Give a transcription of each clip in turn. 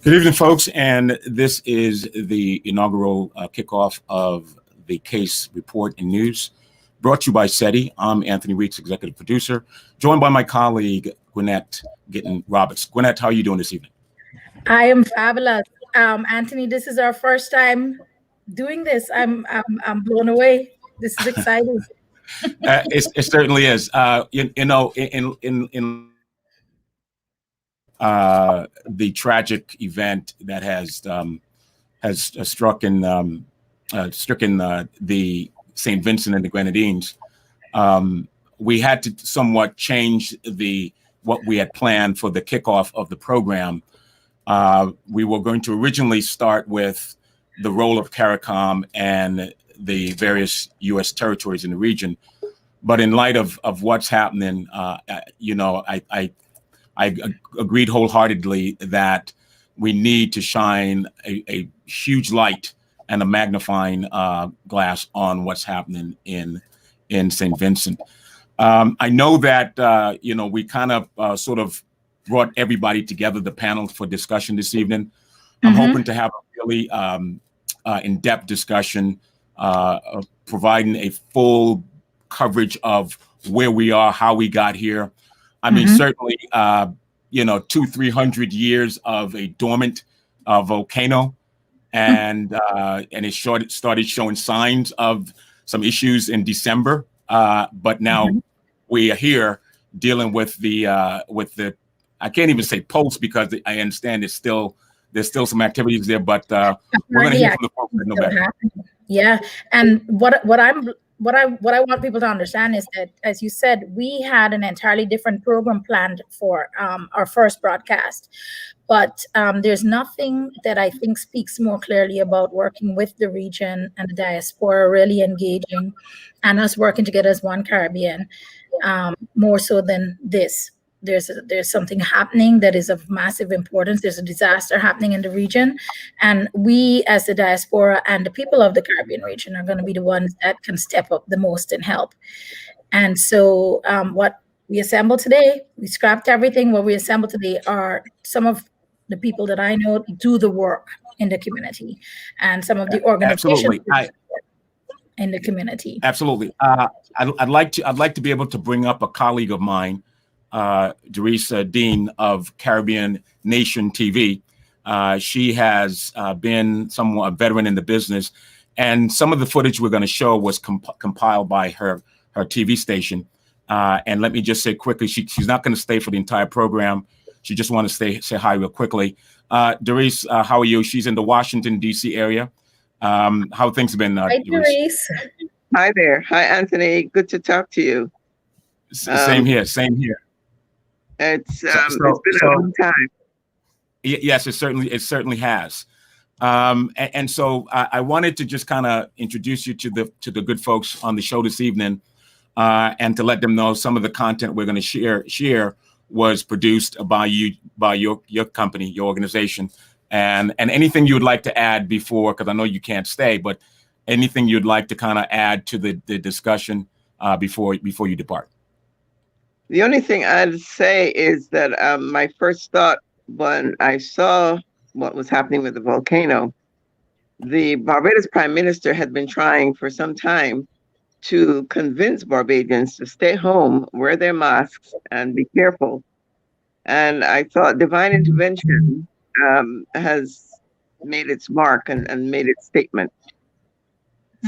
Good evening, folks, and this is the inaugural kickoff of the Case Report and News, brought to you by SETI. I'm Anthony Weeks, executive producer, joined by my colleague, Gwinnett Gittin-Roberts. Gwinnett, how are you doing this evening? I am fabulous. Anthony, this is our first time doing this. I'm blown away. This is exciting. It certainly is. The tragic event that has stricken the St. Vincent and the Grenadines, we had to somewhat change what we had planned for the kickoff of the program. We were going to originally start with the role of CARICOM and the various U.S. territories in the region, but in light of what's happening, I agreed wholeheartedly that we need to shine a huge light and a magnifying glass on what's happening in St. Vincent. I know that we kind of sort of brought everybody together, the panel, for discussion this evening. I'm hoping to have a really in-depth discussion, providing a full coverage of where we are, how we got here. I mean, certainly, 200-300 years of a dormant volcano, and it started showing signs of some issues in December. But now we are here dealing with the I can't even say pulse, because I understand there's still some activities there, but we're going to hear from the folks that know better. Yeah, and what I want people to understand is that, as you said, we had an entirely different program planned for our first broadcast. But there's nothing that I think speaks more clearly about working with the region and the diaspora, really engaging, and us working together as one Caribbean, more so than this. There's something happening that is of massive importance. There's a disaster happening in the region, and we, as the diaspora and the people of the Caribbean region, are going to be the ones that can step up the most and help. And so what we assembled today, we scrapped everything. What we assembled today are some of the people that I know do the work in the community, and some of the organizations in the community. Absolutely. I'd like to be able to bring up a colleague of mine, Doris Dean of Caribbean Nation TV. She has been somewhat a veteran in the business, and some of the footage we're going to show was compiled by her TV station. And let me just say quickly, she's not going to stay for the entire program. She just wants to say hi real quickly. Doris, how are you? She's in the Washington, D.C. area. How things have been? Hi, Doris. Hi there. Hi, Anthony. Good to talk to you. Same here. Same here. It's been a long time. Yes, it certainly has. And so I wanted to just kind of introduce you to the good folks on the show this evening, and to let them know some of the content we're going to share was produced by your company, your organization, and anything you would like to add before, because I know you can't stay, but anything you'd like to kind of add to the discussion before you depart. The only thing I'd say is that my first thought when I saw what was happening with the volcano, the Barbados Prime Minister had been trying for some time to convince Barbadians to stay home, wear their masks, and be careful. And I thought divine intervention has made its mark and made its statement,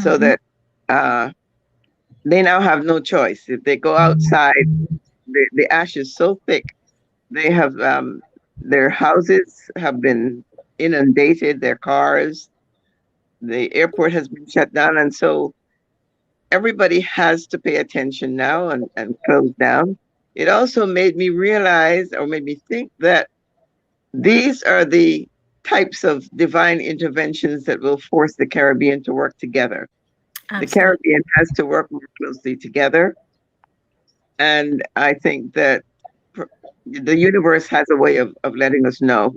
so that they now have no choice. If they go outside, the ash is so thick, they have their houses have been inundated, their cars, the airport has been shut down, and so everybody has to pay attention now and close down. It also made me realize, or made me think, that these are the types of divine interventions that will force the Caribbean to work together. Absolutely. The Caribbean has to work more closely together. And I think that the universe has a way of letting us know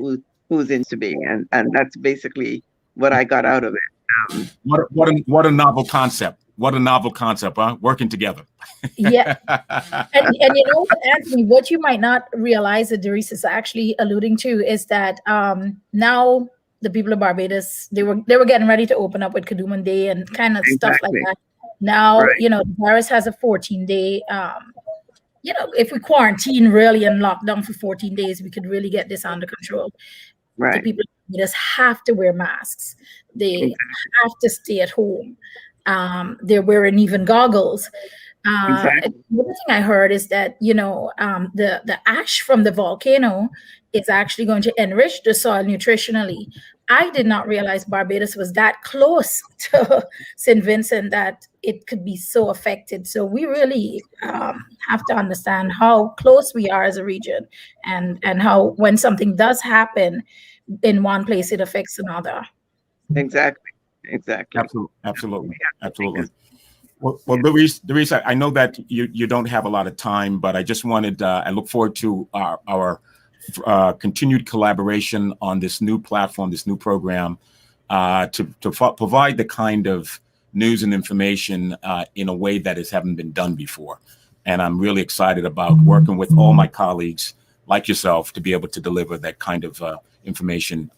who's in to be. And that's basically what I got out of it. What a novel concept. What a novel concept, huh? Working together. Yeah. And you know what, Anthony, what you might not realize that Doris is actually alluding to is that now the people of Barbados, they were getting ready to open up with Kadooman Day and kind of stuff like that. Now, Right. you know, the virus has a 14-day, you know, if we quarantine really and lock down for 14 days, we could really get this under control. The Right. people just have to wear masks. They have to stay at home. They're wearing even goggles. Exactly. The other thing I heard is that, you know, the ash from the volcano is actually going to enrich the soil nutritionally. I did not realize Barbados was that close to St. Vincent that it could be so affected. So we really have to understand how close we are as a region, and how when something does happen in one place, it affects another. Exactly. Absolutely. Well, Doris, I know that you don't have a lot of time, but I just wanted, I look forward to our continued collaboration on this new platform, this new program, to provide the kind of news and information in a way that haven't been done before. And I'm really excited about working with all my colleagues like yourself to be able to deliver that kind of information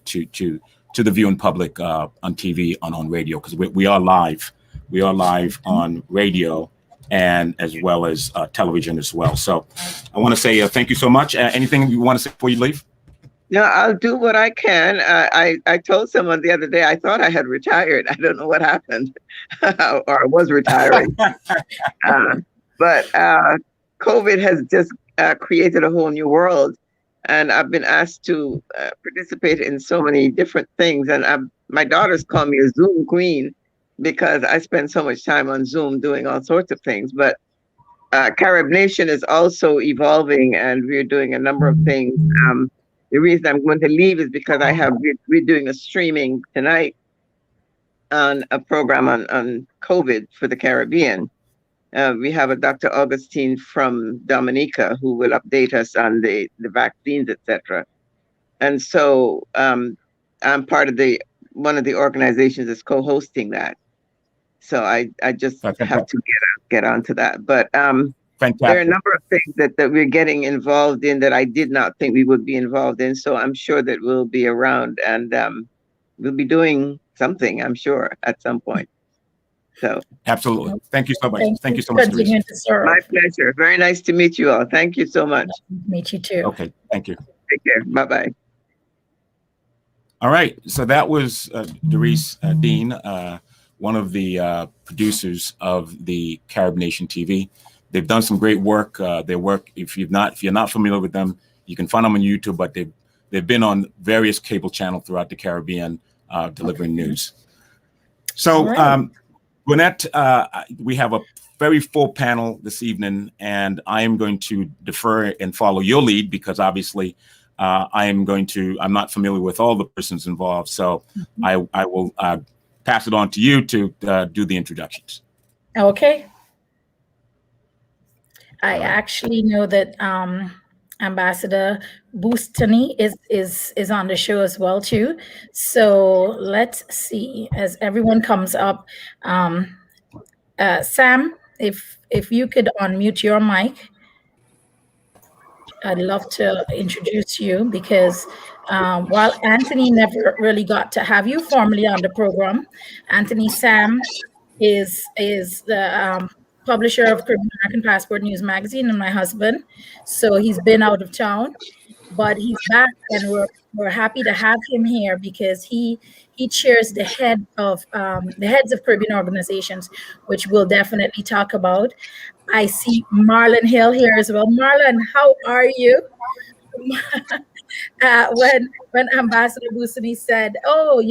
to the viewing public on TV, on radio, because we are live. We are live on radio and as well as television as well. So I want to say thank you so much. Anything you want to say before you leave? No, I'll do what I can. I told someone the other day, I thought I had retired. I don't know what happened, or I was retiring. But COVID has just created a whole new world. And I've been asked to participate in so many different things. And my daughters call me a Zoom queen because I spend so much time on Zoom doing all sorts of things. But Carib Nation is also evolving, and we're doing a number of things. The reason I'm going to leave is because we're doing a streaming tonight on a program on COVID for the Caribbean. We have a Dr. Augustine from Dominica who will update us on the vaccines, etc. And so I'm part of one of the organizations that's co-hosting that. So I just have to get onto that. But there are a number of things that we're getting involved in that I did not think we would be involved in. So I'm sure that we'll be around, and we'll be doing something, I'm sure, at some point. So absolutely. Thank you so much. Thank you so much. My pleasure. Very nice to meet you all. Thank you so much. Meet you too. Okay. Thank you. Take care. Bye-bye. All right. So that was Doris Dean, one of the producers of the Carib Nation TV. They've done some great work. Their work, if you're not familiar with them, you can find them on YouTube, but they've been on various cable channels throughout the Caribbean delivering news. So Gwinnett, we have a very full panel this evening, and I am going to defer and follow your lead because obviously I'm not familiar with all the persons involved. So I will pass it on to you to do the introductions. Okay. I actually know that Ambassador Boustany is on the show as well too. So let's see as everyone comes up. Sam, if you could unmute your mic, I'd love to introduce you because while Anthony never really got to have you formally on the program, Anthony Sam is the publisher of Caribbean American Passport News Magazine and my husband. So he's been out of town, but he's back, and we're happy to have him here because he chairs the heads of Caribbean organizations, which we'll definitely talk about. I see Marlon Hill here as well. Marlon, how are you? When Ambassador Boustany said, "Oh,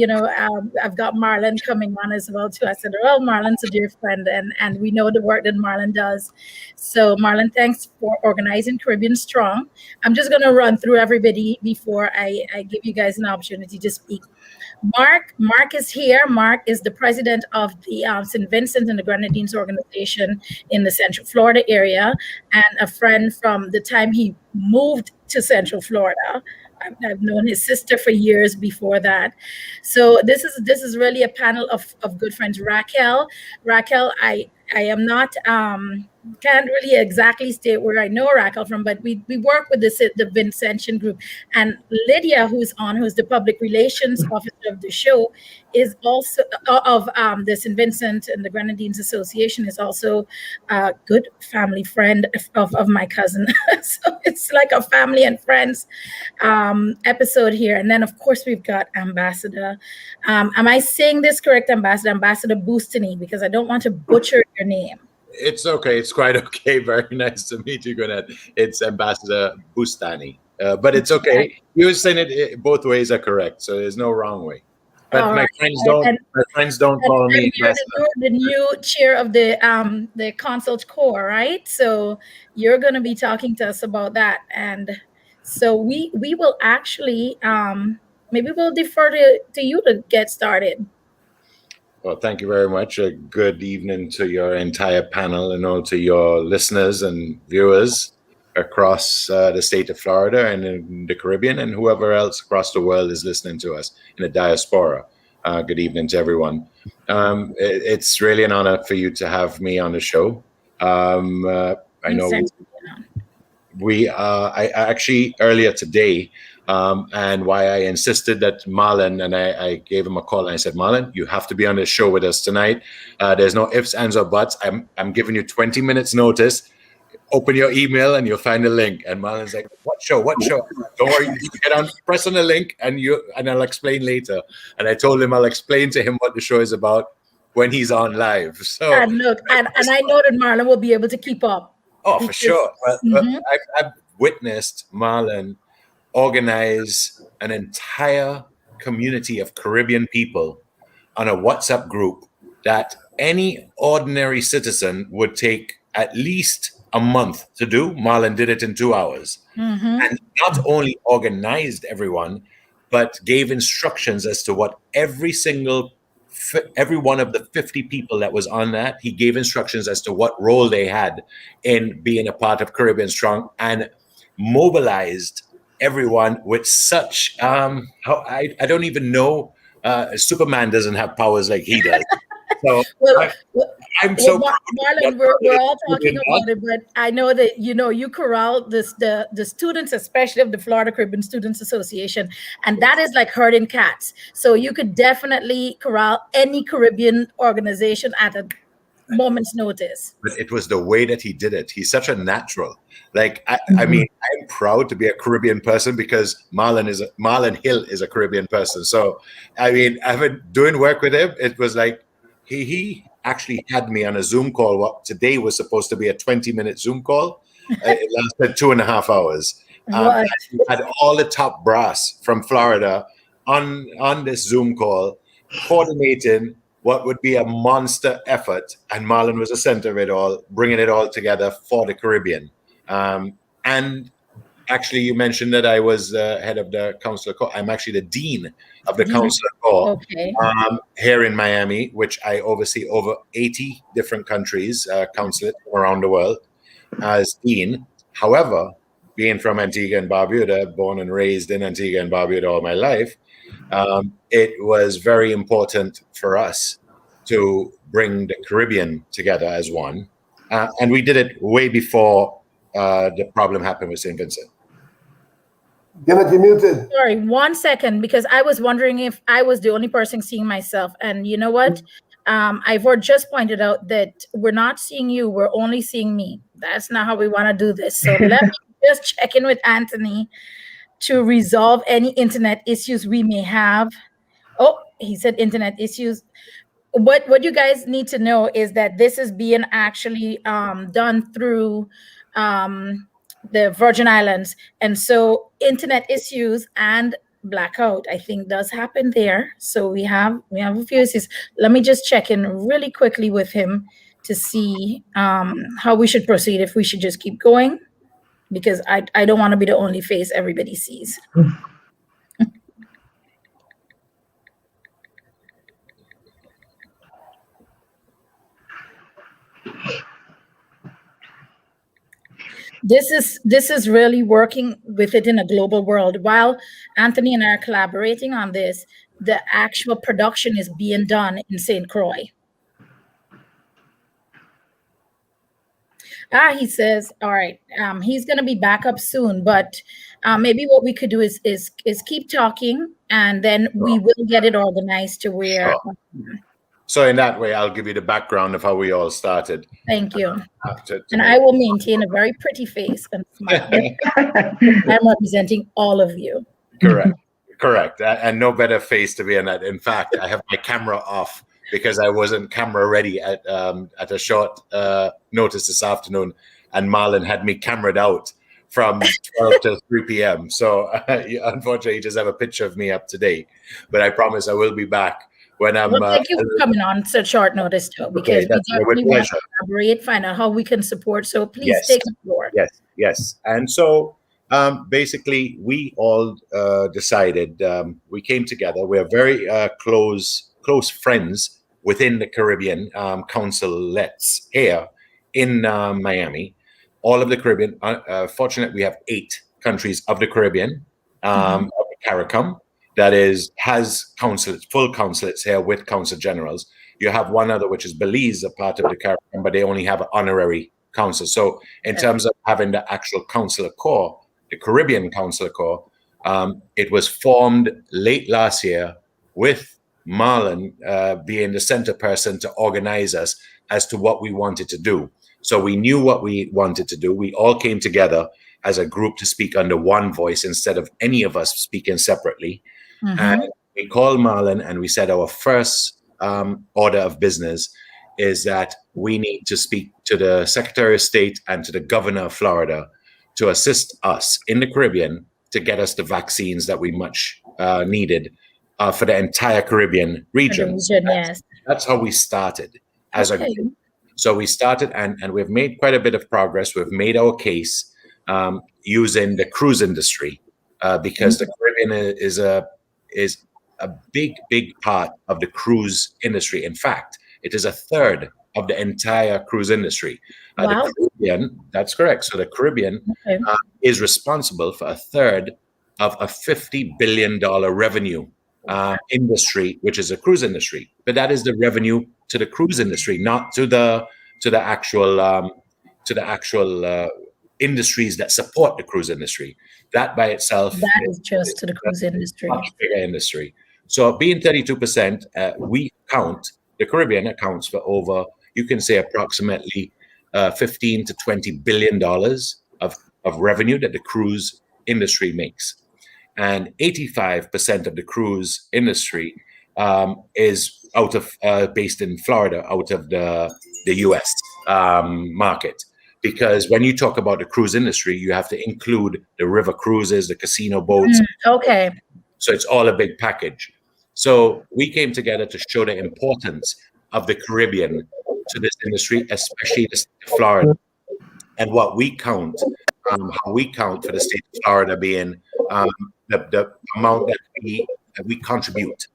I've got Marlon coming on as well too," I said, "Well, Marlon's a dear friend, and we know the work that Marlon does." So, Marlon, thanks for organizing Caribbean Strong. I'm just going to run through everybody before I give you guys an opportunity to speak. Mark is here. Mark is the president of the St. Vincent and the Grenadines organization in the Central Florida area, and a friend from the time he moved to Central Florida. I've known his sister for years before that. So this is really a panel of good friends. Raquel, I am not can't really exactly state where I know Raquel from, but we work with the Vincentian group. And Lydia, who's the public relations officer of the show, is also of the St. Vincent and the Grenadines Association, is also a good family friend of my cousin. So it's like a family and friends episode here. And then of course we've got Ambassador. Am I saying this correct, Ambassador? Ambassador Boustany, because I don't want to butcher your name. It's okay. It's quite okay. Very nice to meet you, Gwinnett. It's Ambassador Boustany. But it's okay. You saying it both ways are correct, so there's no wrong way. But my friends don't call me You're the new chair of the Consult Corps, right? So you're going to be talking to us about that, and so we will actually maybe we'll defer to you to get started. Well, thank you very much. A good evening to your entire panel and all to your listeners and viewers across the state of Florida and in the Caribbean and whoever else across the world is listening to us in the diaspora. Good evening to everyone. It's really an honor for you to have me on the show. I know I actually earlier today, and why I insisted that Marlon, and I gave him a call and I said, Marlon, you have to be on the show with us tonight. There's no ifs, ands, or buts. I'm giving you 20 minutes notice. Open your email and you'll find the link. And Marlon's like, what show? Don't worry, you get on, press on the link and I'll explain later. And I told him I'll explain to him what the show is about when he's on live. So and look, and I know that Marlon will be able to keep up. Oh, for sure. I've witnessed Marlon organize an entire community of Caribbean people on a WhatsApp group that any ordinary citizen would take at least a month to do. Marlon did it in 2 hours. And not only organized everyone, but gave instructions as to what every one of the 50 people that was on that, he gave instructions as to what role they had in being a part of Caribbean Strong and mobilized everyone with such, I don't even know, Superman doesn't have powers like he does. So Marlon, we're all talking about it, but I know that you corral the students, especially of the Florida Caribbean Students Association, and that is like herding cats. So you could definitely corral any Caribbean organization at a moment's notice. But it was the way that he did it. He's such a natural. Like I mean, I'm proud to be a Caribbean person because Marlon Hill is a Caribbean person. So I mean, I've been doing work with him. It was like he actually had me on a Zoom call. What today was supposed to be a 20-minute Zoom call. It lasted 2.5 hours. He had all the top brass from Florida on this Zoom call, coordinating what would be a monster effort. And Marlon was the center of it all, bringing it all together for the Caribbean. And actually, you mentioned that I was head of the Council of Corps. I'm actually the dean of the Council of Corps here in Miami, which I oversee over 80 different countries, consulates around the world as dean. However, being from Antigua and Barbuda, born and raised in Antigua and Barbuda all my life, it was very important for us to bring the Caribbean together as one. And we did it way before the problem happened with St. Vincent. Gimmick, you muted. Sorry, 1 second, because I was wondering if I was the only person seeing myself. And you know what? Ivor just pointed out that we're not seeing you, we're only seeing me. That's not how we want to do this. So let me just check in with Anthony to resolve any internet issues we may have. Oh, he said internet issues. What you guys need to know is that this is being actually done through the Virgin Islands, and so internet issues and blackout I think does happen there. So we have a few issues. Let me just check in really quickly with him to see how we should proceed, if we should just keep going, because I don't want to be the only face everybody sees. This is really working with it in a global world. While Anthony and I are collaborating on this, the actual production is being done in St. Croix. He says, all right, he's going to be back up soon, but maybe what we could do is keep talking, and then we will get it organized to where. Sure. So in that way, I'll give you the background of how we all started. Thank you. And I will maintain a very pretty face and smile. I'm representing all of you. Correct. And no better face to be in that. In fact, I have my camera off because I wasn't camera ready at a short notice this afternoon, and Marlon had me cameraed out from 12 to 3 p.m. So unfortunately, you just have a picture of me up to date. But I promise I will be back when I'm. Well, thank you for coming on such short notice, too, because we definitely want to collaborate, find out how we can support. So please take the floor. Yes. And so basically, we all decided, we came together. We are very close friends within the Caribbean consulates here in Miami. All of the Caribbean. Fortunately, we have 8 countries of the Caribbean, of the CARICOM, that has consulates, full consulates here with consul generals. You have one other, which is Belize, a part of the CARICOM, but they only have an honorary consul. So in terms of having the actual consular corps, the Caribbean Consular Corps, it was formed late last year with Marlon being the center person to organize us as to what we wanted to do. So we knew what we wanted to do. We all came together as a group to speak under one voice instead of any of us speaking separately. And we called Marlon and we said our first order of business is that we need to speak to the Secretary of State and to the Governor of Florida to assist us in the Caribbean to get us the vaccines that we much needed for the entire Caribbean region. That's how we started as a group. So we started and we've made quite a bit of progress. We've made our case using the cruise industry because the Caribbean is a big part of the cruise industry. In fact, it is a third of the entire cruise industry. The Caribbean, that's correct. So the Caribbean is responsible for a third of a $50 billion revenue industry, which is a cruise industry. But that is the revenue to the cruise industry, not to the actual industries that support the cruise industry. That by itself, that is just to the cruise industry. Much bigger industry. So being 32%, we count the Caribbean accounts for over, you can say, approximately 15 to $20 billion of revenue that the cruise industry makes. And 85% of the cruise industry is based in Florida, out of the US market. Because when you talk about the cruise industry, you have to include the river cruises, the casino boats. So it's all a big package. So we came together to show the importance of the Caribbean to this industry, especially the state of Florida. And what we count, how we count for the state of Florida being the amount that we contribute.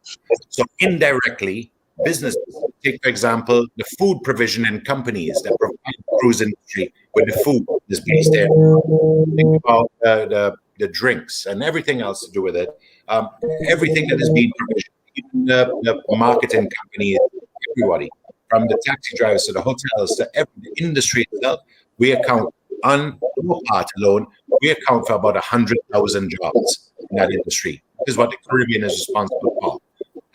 So indirectly, businesses, take for example, the food provision and companies that provide the cruise industry with the food is based there. Think about the drinks and everything else to do with it. Everything that is being provisioned, the marketing companies, everybody, from the taxi drivers to the hotels to the industry itself, we account on our part alone, we account for about 100,000 jobs in that industry. This is what the Caribbean is responsible for.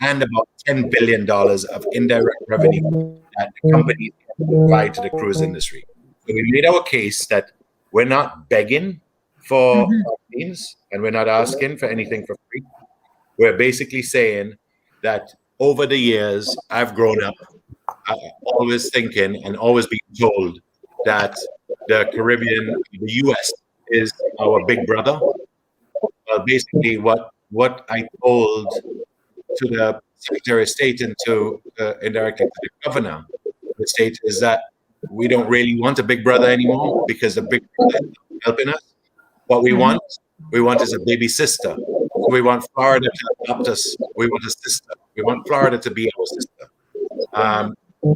And about $10 billion of indirect revenue that the companies provide to the cruise industry. So we made our case that we're not begging for vaccines and we're not asking for anything for free. We're basically saying that over the years, I've grown up always thinking and always being told that the Caribbean, the US is our big brother. Basically what I told to the Secretary of State and to indirectly to the Governor of the state is that we don't really want a big brother anymore because the big brother is helping us. What we want is a baby sister. We want Florida to adopt us. We want a sister. We want Florida to be our sister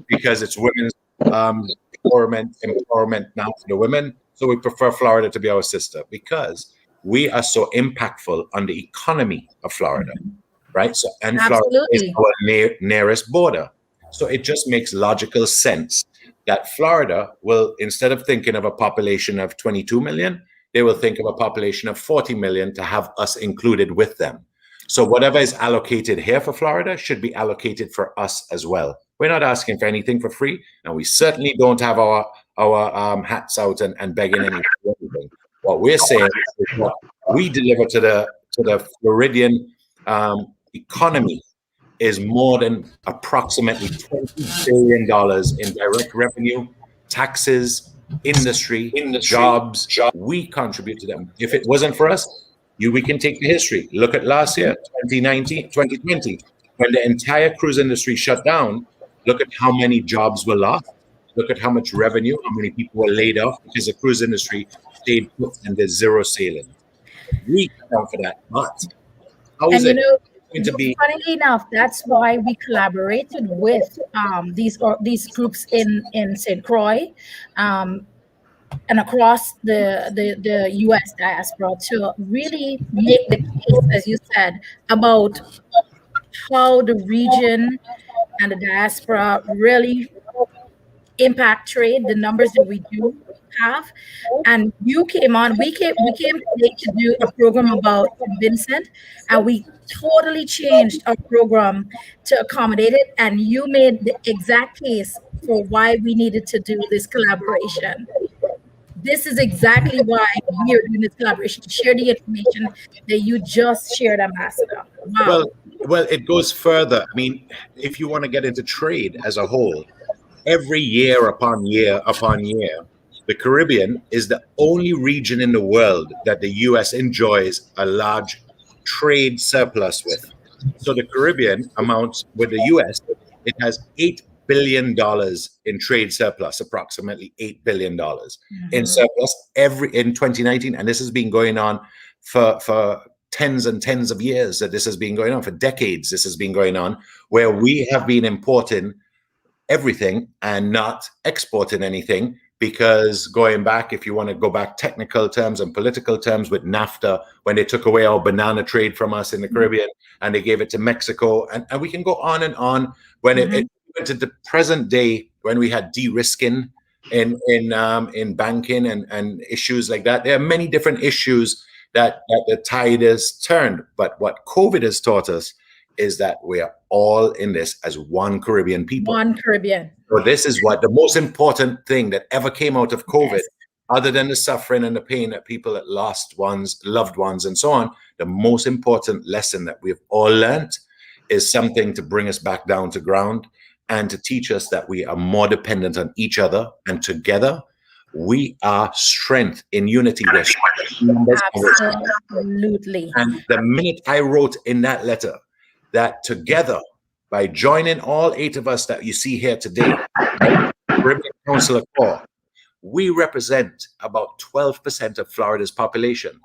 because it's women's empowerment now for the women. So we prefer Florida to be our sister because we are so impactful on the economy of Florida, right? So, and Florida is our nearest border. So it just makes logical sense that Florida will, instead of thinking of a population of 22 million, they will think of a population of 40 million to have us included with them. So whatever is allocated here for Florida should be allocated for us as well. We're not asking for anything for free, and we certainly don't have our hats out and begging anything. What we're saying is what we deliver to the Floridian economy is more than approximately $20 billion in direct revenue, taxes, industry, jobs. We contribute to them. If it wasn't for us, we can take the history. Look at last year, 2020, when the entire cruise industry shut down. Look at how many jobs were lost. Look at how much revenue, how many people were laid off because the cruise industry stayed put and there's zero sailing. We account for that, but how is it going to be? Funnily enough, that's why we collaborated with these groups in St. Croix and across the U.S. diaspora to really make the case, as you said, about how the region and the diaspora really impact trade, the numbers that we do have. And you came on, we came today to do a program about Vincent, and we totally changed our program to accommodate it. And you made the exact case for why we needed to do this collaboration. This is exactly why we are doing this collaboration, to share the information that you just shared, Ambassador. Wow. Well, it goes further. I mean, if you want to get into trade as a whole, every year upon year upon year, the Caribbean is the only region in the world that the U.S. enjoys a large trade surplus with. So the Caribbean amounts with the U.S., it has $8 billion in trade surplus, approximately $8 billion in surplus in 2019. And this has been going on for tens and tens of years, that this has been going on for decades. This has been going on where we have been importing everything and not exporting anything, because going back, if you want to go back technical terms and political terms, with NAFTA, when they took away our banana trade from us in the Caribbean and they gave it to Mexico, and we can go on and on. When it went to the present day, when we had de-risking in banking and issues like that, there are many different issues that the tide has turned. But what COVID has taught us is that we are all in this as one Caribbean people. One Caribbean. So this is what the most important thing that ever came out of COVID, other than the suffering and the pain that people that lost loved ones and so on. The most important lesson that we've all learned is something to bring us back down to ground and to teach us that we are more dependent on each other, and together we are strength. In unity. Absolutely. And the minute I wrote in that letter that together, by joining all 8 of us that you see here today, Caribbean Council of Core, we represent about 12% of Florida's population.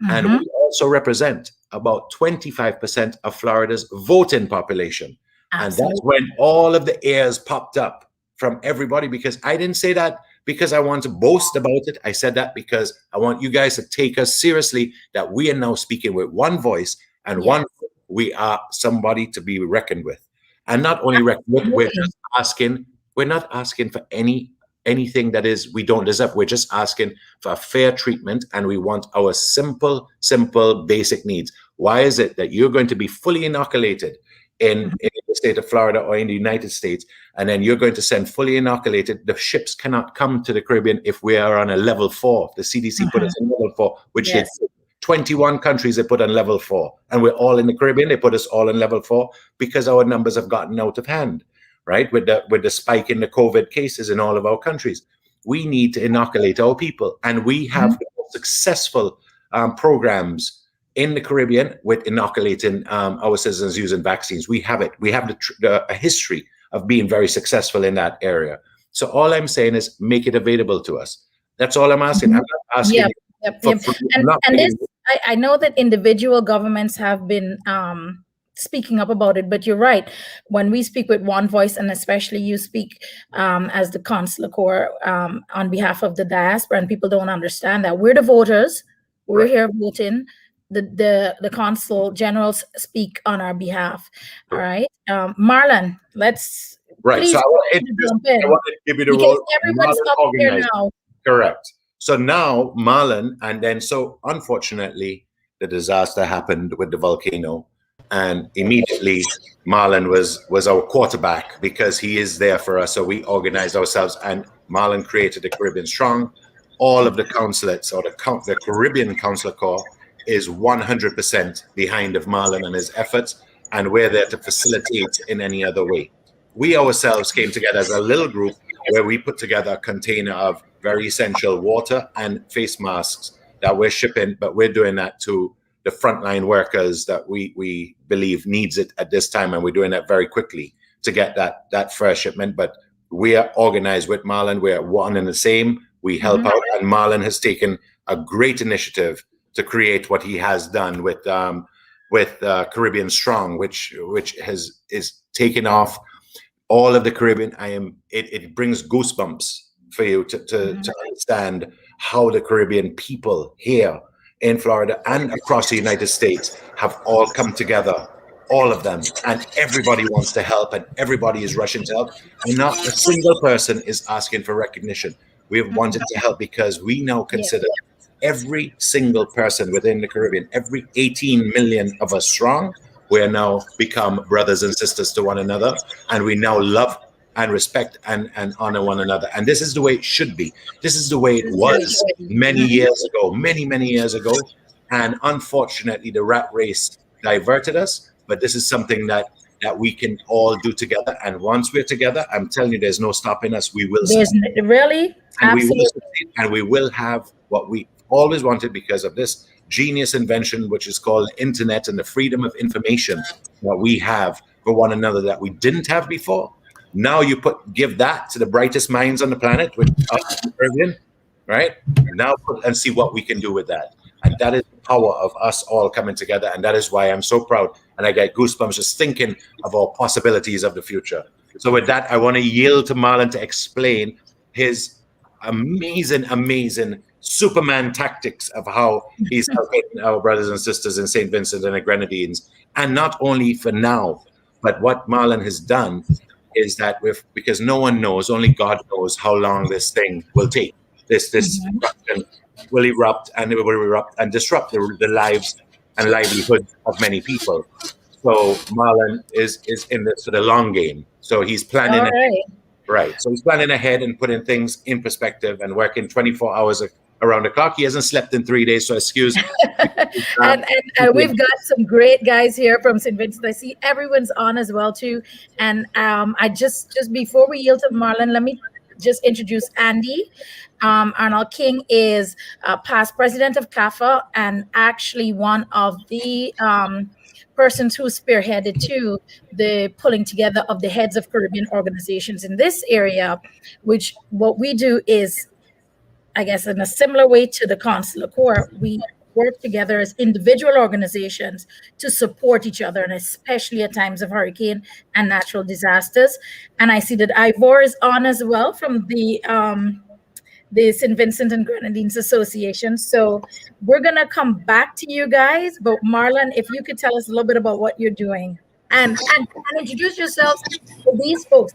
And we also represent about 25% of Florida's voting population. Absolutely. And that's when all of the ears popped up from everybody, because I didn't say that because I want to boast about it. I said that because I want you guys to take us seriously, that we are now speaking with one voice and one. We are somebody to be reckoned with, and not only reckoned with. We're not asking for anything that is we don't deserve. We're just asking for fair treatment, and we want our simple basic needs. Why is it that you're going to be fully inoculated in the state of Florida or in the United States, and then you're going to send fully inoculated? The ships cannot come to the Caribbean if we are on a level 4. The CDC put us in level 4, which is 21 countries they put on level 4, and we're all in the Caribbean. They put us all in level 4 because our numbers have gotten out of hand, right? With the spike in the COVID cases in all of our countries. We need to inoculate our people, and we have the most successful programs in the Caribbean with inoculating our citizens using vaccines. We have it. We have a history of being very successful in that area. So all I'm saying is make it available to us. That's all I'm asking. I'm not asking. And this, I know that individual governments have been speaking up about it. But you're right. When we speak with one voice, and especially you speak as the consular corps on behalf of the diaspora, and people don't understand that we're the voters. We're here voting. The consul generals speak on our behalf. All right, Marlon, let's please So I want to give you the because role. everyone's Marlon up here organized. now. Correct. So now Marlon, and then so unfortunately the disaster happened with the volcano, and immediately Marlon was our quarterback because he is there for us. So we organized ourselves, and Marlon created the Caribbean Strong. All of the consulates or the Caribbean Consular Corps is 100% behind of Marlon and his efforts, and we're there to facilitate in any other way. We ourselves came together as a little group where we put together a container of very essential water and face masks that we're shipping, but we're doing that to the frontline workers that we believe needs it at this time, and we're doing that very quickly to get that first shipment. But we are organized with Marlon. We're one and the same. We help out, and Marlon has taken a great initiative to create what he has done with Caribbean Strong, which is taken off all of the Caribbean. It brings goosebumps for you to understand how the Caribbean people here in Florida and across the United States have all come together, all of them, and everybody wants to help, and everybody is rushing to help, and not a single person is asking for recognition. We have wanted to help because we now consider every single person within the Caribbean, every 18 million of us strong, we are now become brothers and sisters to one another, and we now love and respect and honor one another. And this is the way it should be. This is the way it was many years ago, many years ago. And unfortunately, the rat race diverted us. But this is something that we can all do together. And once we're together, I'm telling you, there's no stopping us. We will succeed. Really? And Absolutely. we will succeed, and we will have what we always wanted because of this genius invention, which is called internet, and the freedom of information that we have for one another that we didn't have before. Now you give that to the brightest minds on the planet with us, right? Now and see what we can do with that. And that is the power of us all coming together. And that is why I'm so proud. And I get goosebumps just thinking of our possibilities of the future. So with that, I want to yield to Marlon to explain his amazing Superman tactics of how he's helping our brothers and sisters in St. Vincent and the Grenadines. And not only for now, but what Marlon has done is that because no one knows, only God knows how long this thing will take. This eruption will erupt, and it will erupt and disrupt the lives and livelihoods of many people. So Marlon is in this for the long game. So he's planning ahead. Right. So he's planning ahead and putting things in perspective and working 24 hours around the clock. He hasn't slept in 3 days, so excuse me. and we've got some great guys here from St. Vincent. I see everyone's on as well too. And I just before we yield to Marlon, let me just introduce Andy. Arnold King is past president of CAFA and actually one of the persons who spearheaded to the pulling together of the heads of Caribbean organizations in this area, which what we do is, I guess, in a similar way to the Consular Corps, we work together as individual organizations to support each other, and especially at times of hurricane and natural disasters. And I see that Ivor is on as well from the St. Vincent and Grenadines Association. So we're going to come back to you guys. But Marlon, if you could tell us a little bit about what you're doing and introduce yourselves to these folks.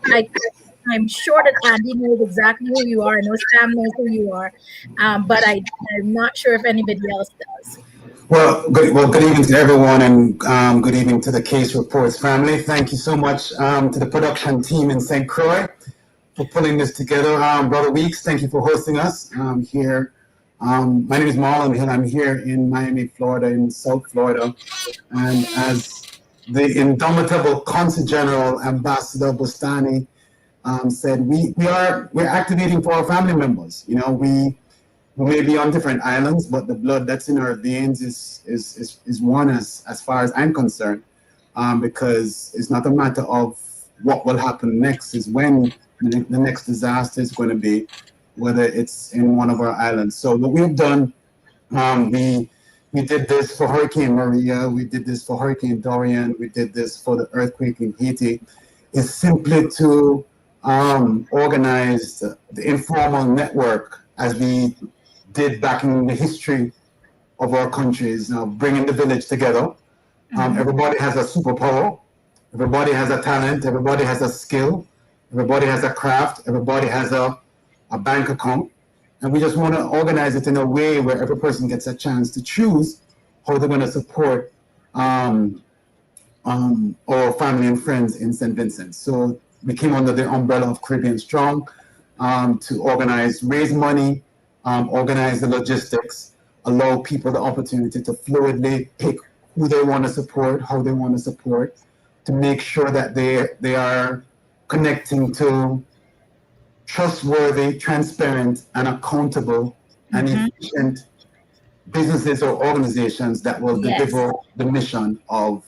I'm sure that Andy knows exactly who you are. I know Sam knows who you are, but I'm not sure if anybody else does. Well, good evening to everyone, and good evening to the Case Reports family. Thank you so much to the production team in St. Croix for pulling this together. Brother Weeks, thank you for hosting us here. My name is Marlon Hill. I'm here in Miami, Florida, in South Florida, and as the indomitable Consul General Ambassador Bustani said, we're activating for our family members. You know, we may be on different islands, but the blood that's in our veins is one as far as I'm concerned, because it's not a matter of what will happen next, is when the next disaster is going to be, whether it's in one of our islands. So what we've done, we We did this for Hurricane Maria. We did this for Hurricane Dorian. We did this for the earthquake in Haiti. Is simply to organize the informal network as we did back in the history of our countries, bringing the village together. Everybody has a superpower. Everybody has a talent. Everybody has a skill. Everybody has a craft. Everybody has a bank account. And we just want to organize it in a way where every person gets a chance to choose how they're going to support our family and friends in St. Vincent. So we came under the umbrella of Caribbean Strong to organize, raise money, organize the logistics, allow people the opportunity to fluidly pick who they want to support, how they want to support, to make sure that they are connecting to trustworthy, transparent, and accountable and efficient businesses or organizations that will deliver the mission of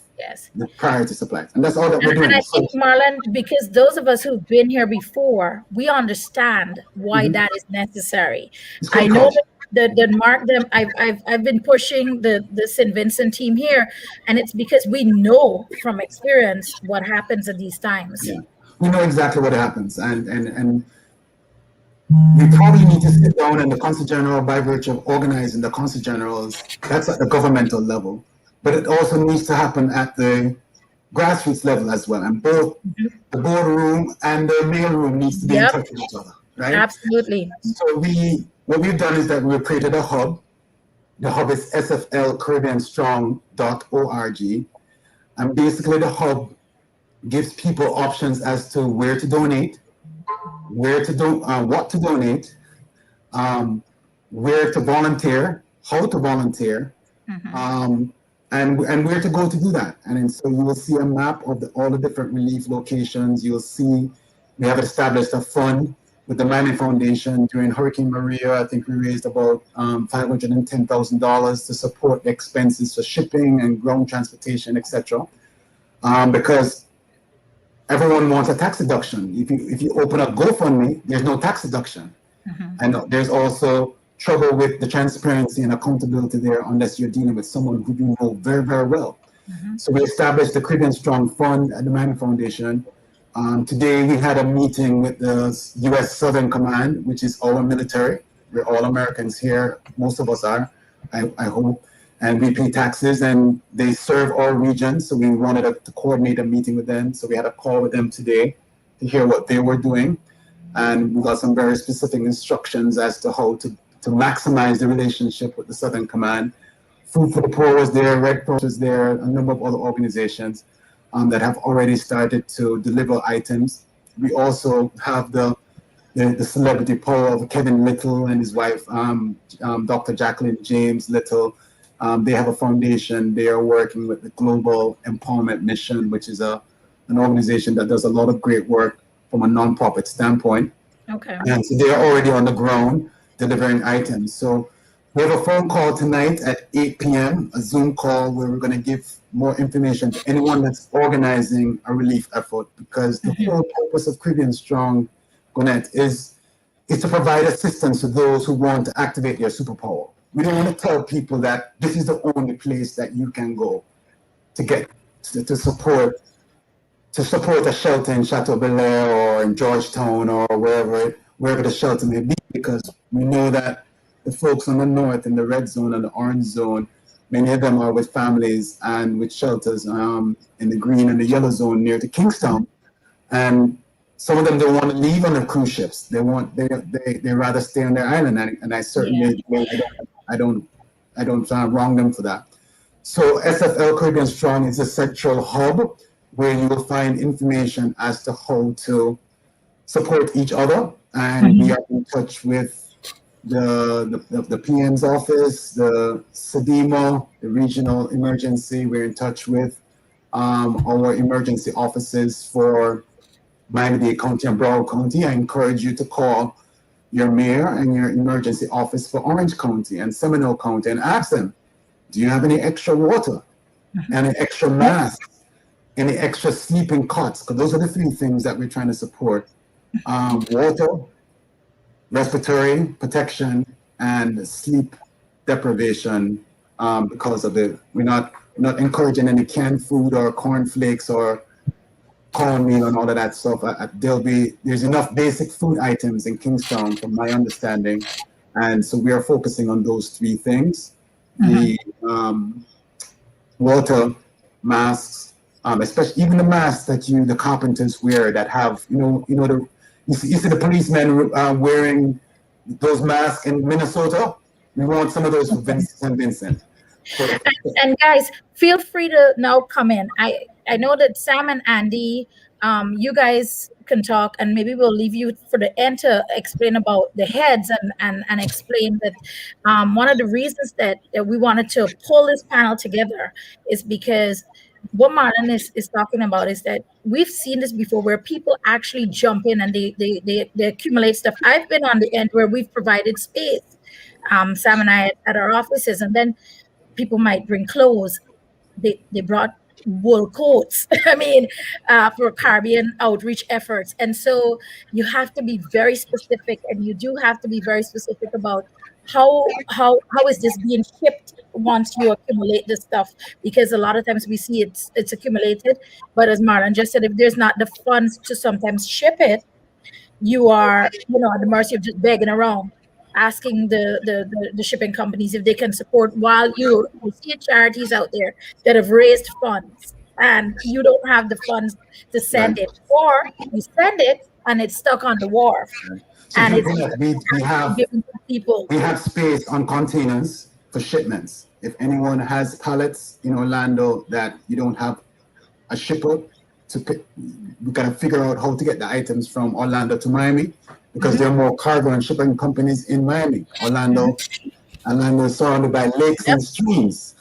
the priority supplies. And that's all that we're doing. And I think, Marlon, because those of us who've been here before, we understand why that is necessary. I know that Mark, I've been pushing the St. Vincent team here, and it's because we know from experience what happens at these times. Yeah, we know exactly what happens, and we probably need to sit down in the Consul General by virtue of organizing the Consul Generals. That's at the governmental level, but it also needs to happen at the grassroots level as well. And both the boardroom and the mailroom needs to be in touch with each other, right? Absolutely. So what we've done is that we've created a hub. The hub is sflcaribbeanstrong.org, and basically the hub gives people options as to where to donate, what to donate, where to volunteer, how to volunteer, and where to go to do that. And so you will see a map of all the different relief locations. You'll see we have established a fund with the Miami Foundation. During Hurricane Maria, I think we raised about $510,000 to support the expenses for shipping and ground transportation, etc. Because everyone wants a tax deduction. If you open up GoFundMe, there's no tax deduction. And there's also trouble with the transparency and accountability there unless you're dealing with someone who you know very, very well. So we established the Caribbean Strong Fund at the Miami Foundation. Today we had a meeting with the U.S. Southern Command, which is our military. We're all Americans here. Most of us are, I hope. And we pay taxes, and they serve our region. So we wanted to coordinate a meeting with them. So we had a call with them today to hear what they were doing. And we got some very specific instructions as to how to maximize the relationship with the Southern Command. Food for the Poor was there, Red Cross was there, a number of other organizations that have already started to deliver items. We also have the celebrity power of Kevin Little and his wife, Dr. Jacqueline James Little. They have a foundation. They are working with the Global Empowerment Mission, which is an organization that does a lot of great work from a nonprofit standpoint. Okay. And so they are already on the ground delivering items. So we have a phone call tonight at 8 p.m., a Zoom call where we're going to give more information to anyone that's organizing a relief effort, because the whole purpose of Caribbean Strong, Gwinnett, is to provide assistance to those who want to activate their superpower. We don't want to tell people that this is the only place that you can go to get to support a shelter in Chateau Belair or in Georgetown or wherever the shelter may be, because we know that the folks on the north in the red zone and the orange zone, many of them are with families and with shelters in the green and the yellow zone near to Kingstown, and some of them don't want to leave on the cruise ships. They rather stay on their island, and I certainly I don't wrong them for that. So SFL Caribbean Strong is a central hub where you will find information as to how to support each other, and we are in touch with the PM's office, the SEDEMA, the regional emergency. We're in touch with our emergency offices for Miami-Dade County and Broward County. I encourage you to call your mayor and your emergency office for Orange County and Seminole County and ask them, do you have any extra water, any extra masks, any extra sleeping cots? Because those are the three things that we're trying to support. Water, respiratory protection, and sleep deprivation because of we're not encouraging any canned food or cornflakes or cornmeal and all of that stuff. There's enough basic food items in Kingstown, from my understanding, and so we are focusing on those three things: the water, masks, especially even the masks that the carpenters wear that have you see the policemen wearing those masks in Minnesota. We want some of those for St. Vincent. And guys, feel free to now come in. I know that Sam and Andy, you guys can talk, and maybe we'll leave you for the end to explain about the heads and explain that one of the reasons that we wanted to pull this panel together is because what Marlon is talking about is that we've seen this before, where people actually jump in and they accumulate stuff. I've been on the end where we've provided space, Sam and I at our offices, and then people might bring clothes. They brought wool coats. I mean, for Caribbean outreach efforts. And so you have to be very specific, and you do have to be very specific about how is this being shipped once you accumulate this stuff, because a lot of times we see it's accumulated, but as Marlon just said, if there's not the funds to sometimes ship it, you are at the mercy of just begging around, asking the shipping companies if they can support, while you see charities out there that have raised funds and you don't have the funds to send it, or you send it and it's stuck on the wharf. So and we have given to people. We have space on containers for shipments. If anyone has pallets in Orlando that you don't have a shipper to pick, we gotta figure out how to get the items from Orlando to Miami, because there are more cargo and shipping companies in Miami. Orlando is surrounded by lakes and streams,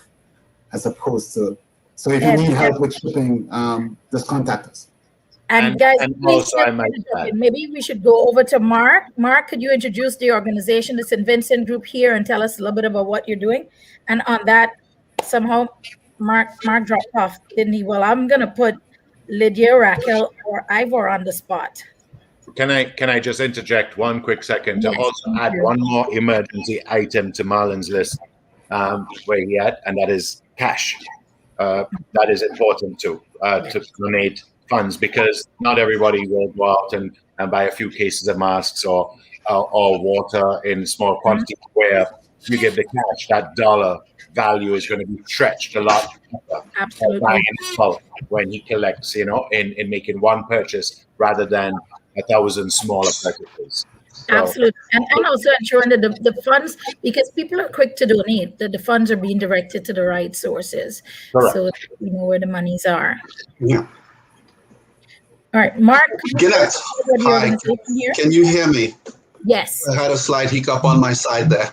as opposed to. So if you need help with shipping, just contact us. And guys, also I might add, maybe we should go over to Mark. Mark, could you introduce the organization, the St. Vincent group here, and tell us a little bit about what you're doing? And on that, somehow Mark dropped off, didn't he? Well, I'm gonna put Lydia, Raquel, or Ivor on the spot. Can I just interject one quick second to also add one more emergency item to Marlon's list, where he had, and that is cash. That is important to donate funds, because not everybody will go out and buy a few cases of masks or water in small quantities, where you give the cash, that dollar value is going to be stretched a lot. Absolutely. Buying in bulk when he collects, in making one purchase rather than 1,000 smaller purchases. So, absolutely. And also ensuring that the funds, because people are quick to donate, that the funds are being directed to the right sources. Correct. So you know where the monies are. Yeah. All right, Mark. Gannett, hi. Can you hear me? Yes. I had a slight hiccup on my side there.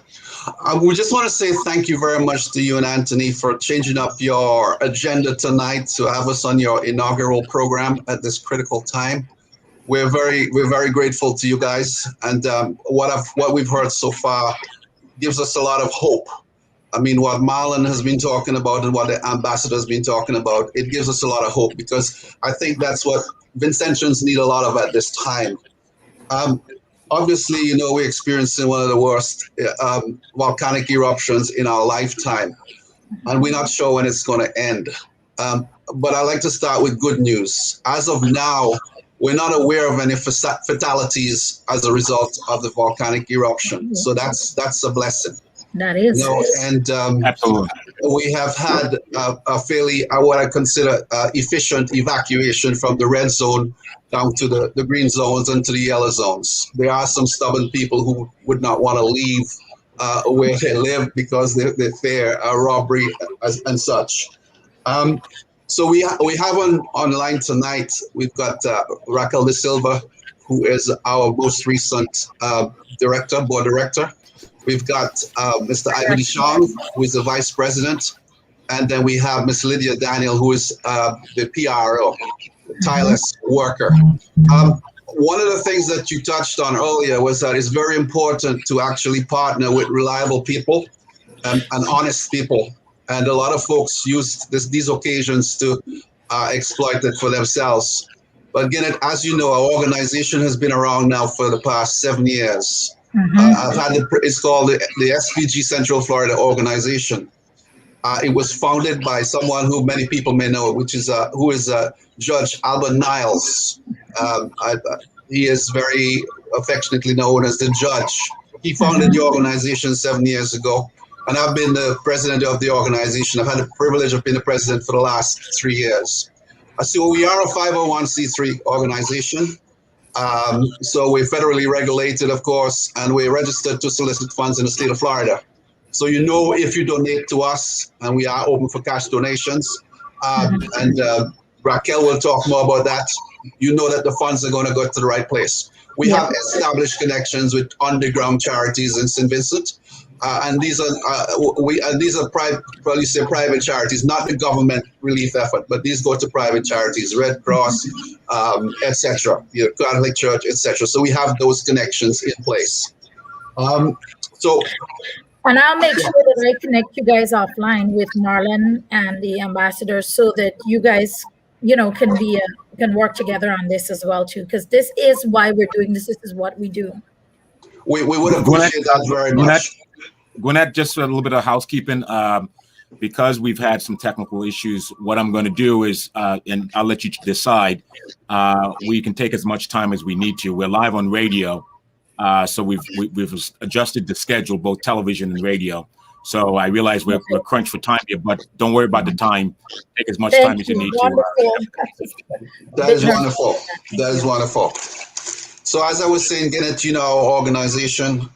We just want to say thank you very much to you and Anthony for changing up your agenda tonight to have us on your inaugural program at this critical time. We're very grateful to you guys, and what we've heard so far gives us a lot of hope. I mean, what Marlon has been talking about and what the ambassador has been talking about, it gives us a lot of hope, because I think that's what Vincentians need a lot of at this time. Obviously, we're experiencing one of the worst volcanic eruptions in our lifetime, and we're not sure when it's going to end. But I'd like to start with good news. As of now, we're not aware of any fatalities as a result of the volcanic eruption. So that's a blessing. That is. Absolutely. We have had a fairly, what I consider efficient evacuation from the red zone down to the green zones and to the yellow zones. There are some stubborn people who would not want to leave where they live because they fear robbery and such. So we have online tonight, we've got Raquel De Silva, who is our most recent board director. We've got Mr. Ivan Deschamps, who is the vice president. And then we have Ms. Lydia Daniel, who is the PRO, the tireless worker. One of the things that you touched on earlier was that it's very important to actually partner with reliable people and honest people. And a lot of folks use these occasions to exploit it for themselves. But again, as you know, our organization has been around now for the past 7 years. I've had it's called the SPG Central Florida Organization. It was founded by someone who many people may know, who is Judge Albert Niles. He is very affectionately known as the Judge. He founded the organization 7 years ago, and I've been the president of the organization. I've had the privilege of being the president for the last 3 years. So we are a 501c3 organization. So we're federally regulated, of course, and we're registered to solicit funds in the state of Florida. So if you donate to us, and we are open for cash donations, and Raquel will talk more about that, you know that the funds are going to go to the right place. We have established connections with underground charities in St. Vincent, and these are private charities, not the government relief effort, but these go to private charities, Red Cross, etc., Catholic Church, etc. So we have those connections in place. And I'll make sure that I connect you guys offline with Marlon and the ambassadors so that you guys, can work together on this as well too, because this is why we're doing this. This is what we do. We would appreciate that very much. Gwinnett, just a little bit of housekeeping. Because we've had some technical issues, what I'm going to do is, and I'll let you decide, we can take as much time as we need to. We're live on radio. So we've adjusted the schedule, both television and radio. So I realize we're crunched for time here, but don't worry about the time. Take as much time as you need to. That is wonderful. That is wonderful. So as I was saying, Gwinnett, our organization,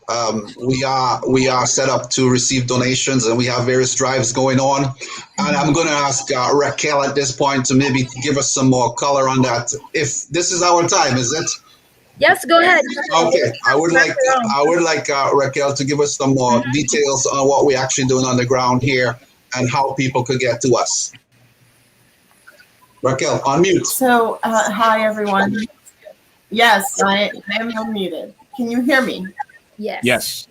we are set up to receive donations, and we have various drives going on. And I'm going to ask Raquel at this point to maybe give us some more color on that. If this is our time, is it? Yes, go ahead. Okay, I would like Raquel to give us some more details on what we're actually doing on the ground here and how people could get to us. Raquel, unmute. So, hi everyone. Yes, I am unmuted. Can you hear me? Yes. Yes.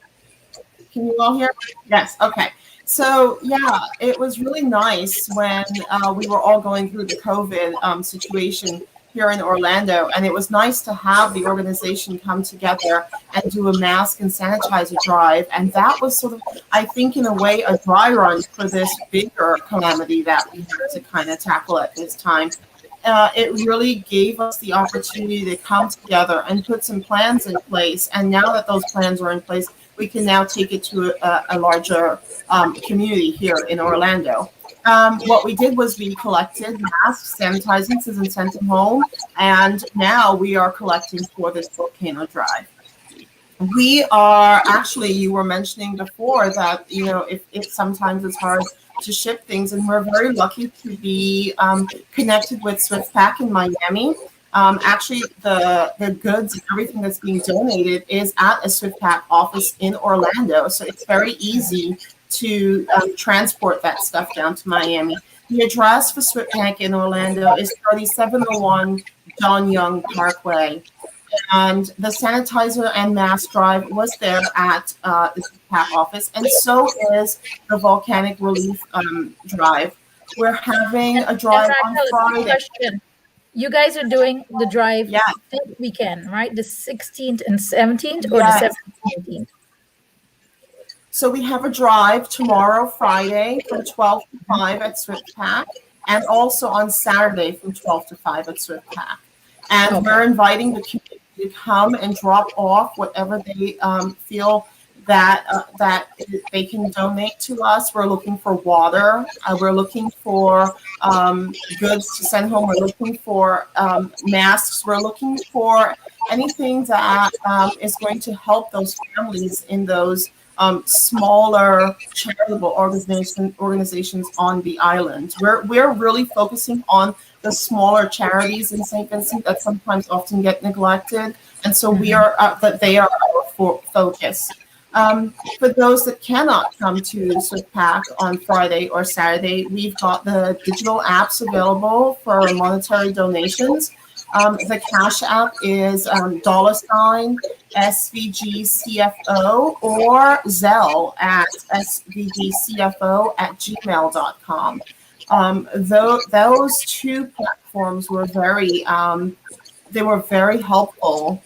Can you all hear me? Yes. Okay. So yeah, it was really nice when we were all going through the COVID situation here in Orlando, and it was nice to have the organization come together and do a mask and sanitizer drive. And that was sort of, I think, in a way, a dry run for this bigger calamity that we had to kind of tackle at this time. It really gave us the opportunity to come together and put some plans in place. And now that those plans are in place, we can now take it to a larger community here in Orlando. What we did was we collected masks, sanitizers, and sent them home. And now we are collecting for this Volcano drive. We are actually, you were mentioning before that, if sometimes it's hard to ship things, and we're very lucky to be connected with SwiftPack in Miami. Actually, the goods and everything that's being donated is at a SwiftPack office in Orlando. So it's very easy to transport that stuff down to Miami. The address for SwiftPack in Orlando is 3701 John Young Parkway. And the sanitizer and mask drive was there at the SwiftPack office, and so is the volcanic relief drive. We're having a drive on Friday. Question. You guys are doing the drive this weekend, right? The 16th and 17th, or the 17th and 18th? So we have a drive tomorrow, Friday, from 12 to 5 at SwiftPack, and also on Saturday from 12 to 5 at SwiftPack. And we're inviting the community to come and drop off whatever they feel that they can donate to us. We're looking for water. We're looking for goods to send home. We're looking for masks. We're looking for anything that is going to help those families in those smaller charitable organizations on the island. We're really focusing on the smaller charities in St. Vincent that sometimes often get neglected, and so they are our focus. For those that cannot come to SwiftPack on Friday or Saturday, we've got the digital apps available for monetary donations. The Cash App is $SVGCFO or Zelle at svgcfo@gmail.com. Those two platforms were very helpful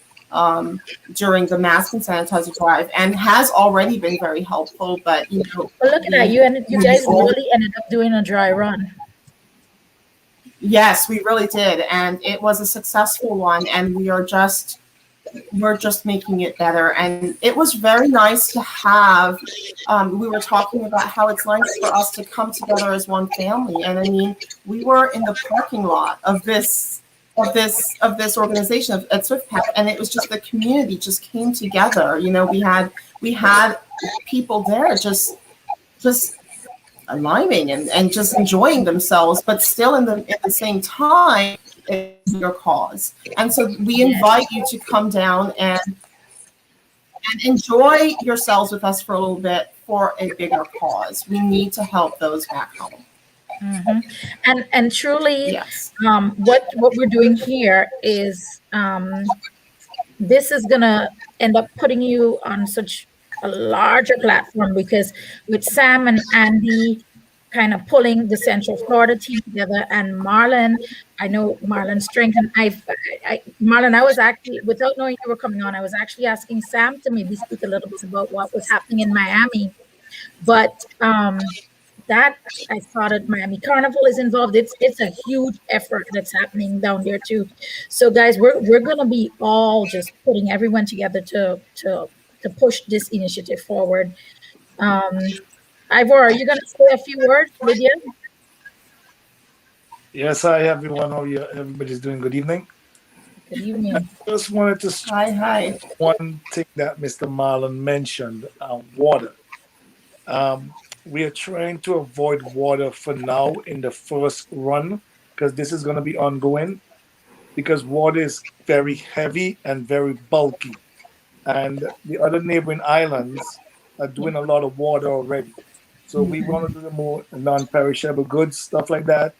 during the mask and sanitizer drive, and has already been very helpful. But Well, look at that, you guys really ended up doing a dry run. Yes, we really did, and it was a successful one, and we're just making it better. And it was very nice to have, we were talking about how it's nice for us to come together as one family. And I mean, we were in the parking lot of this organization at SwiftPack, and it was just the community just came together. You know, we had people there just aligning and just enjoying themselves, but still in the same time, it's your cause. And so we invite you to come down and enjoy yourselves with us for a little bit for a bigger cause. We need to help those back home. Mm-hmm. And truly, yes. What we're doing here is this is gonna end up putting you on such a larger platform, because with Sam and Andy kind of pulling the Central Florida team together, and Marlon, I know Marlon's strength, and Marlon, I was actually, without knowing you were coming on, I was actually asking Sam to maybe speak a little bit about what was happening in Miami, but that I saw that Miami Carnival is involved. It's a huge effort that's happening down there too. So guys, we're gonna be all just putting everyone together to push this initiative forward. Ivor, are you gonna say a few words, Lydia? Yes, hi everyone. How are you? Everybody's doing good evening. Good evening. Just wanted to hi. One thing that Mr. Marlon mentioned, water. We are trying to avoid water for now in the first run, because this is going to be ongoing, because water is very heavy and very bulky. And the other neighboring islands are doing a lot of water already. So we want to do the more non-perishable goods, stuff like that,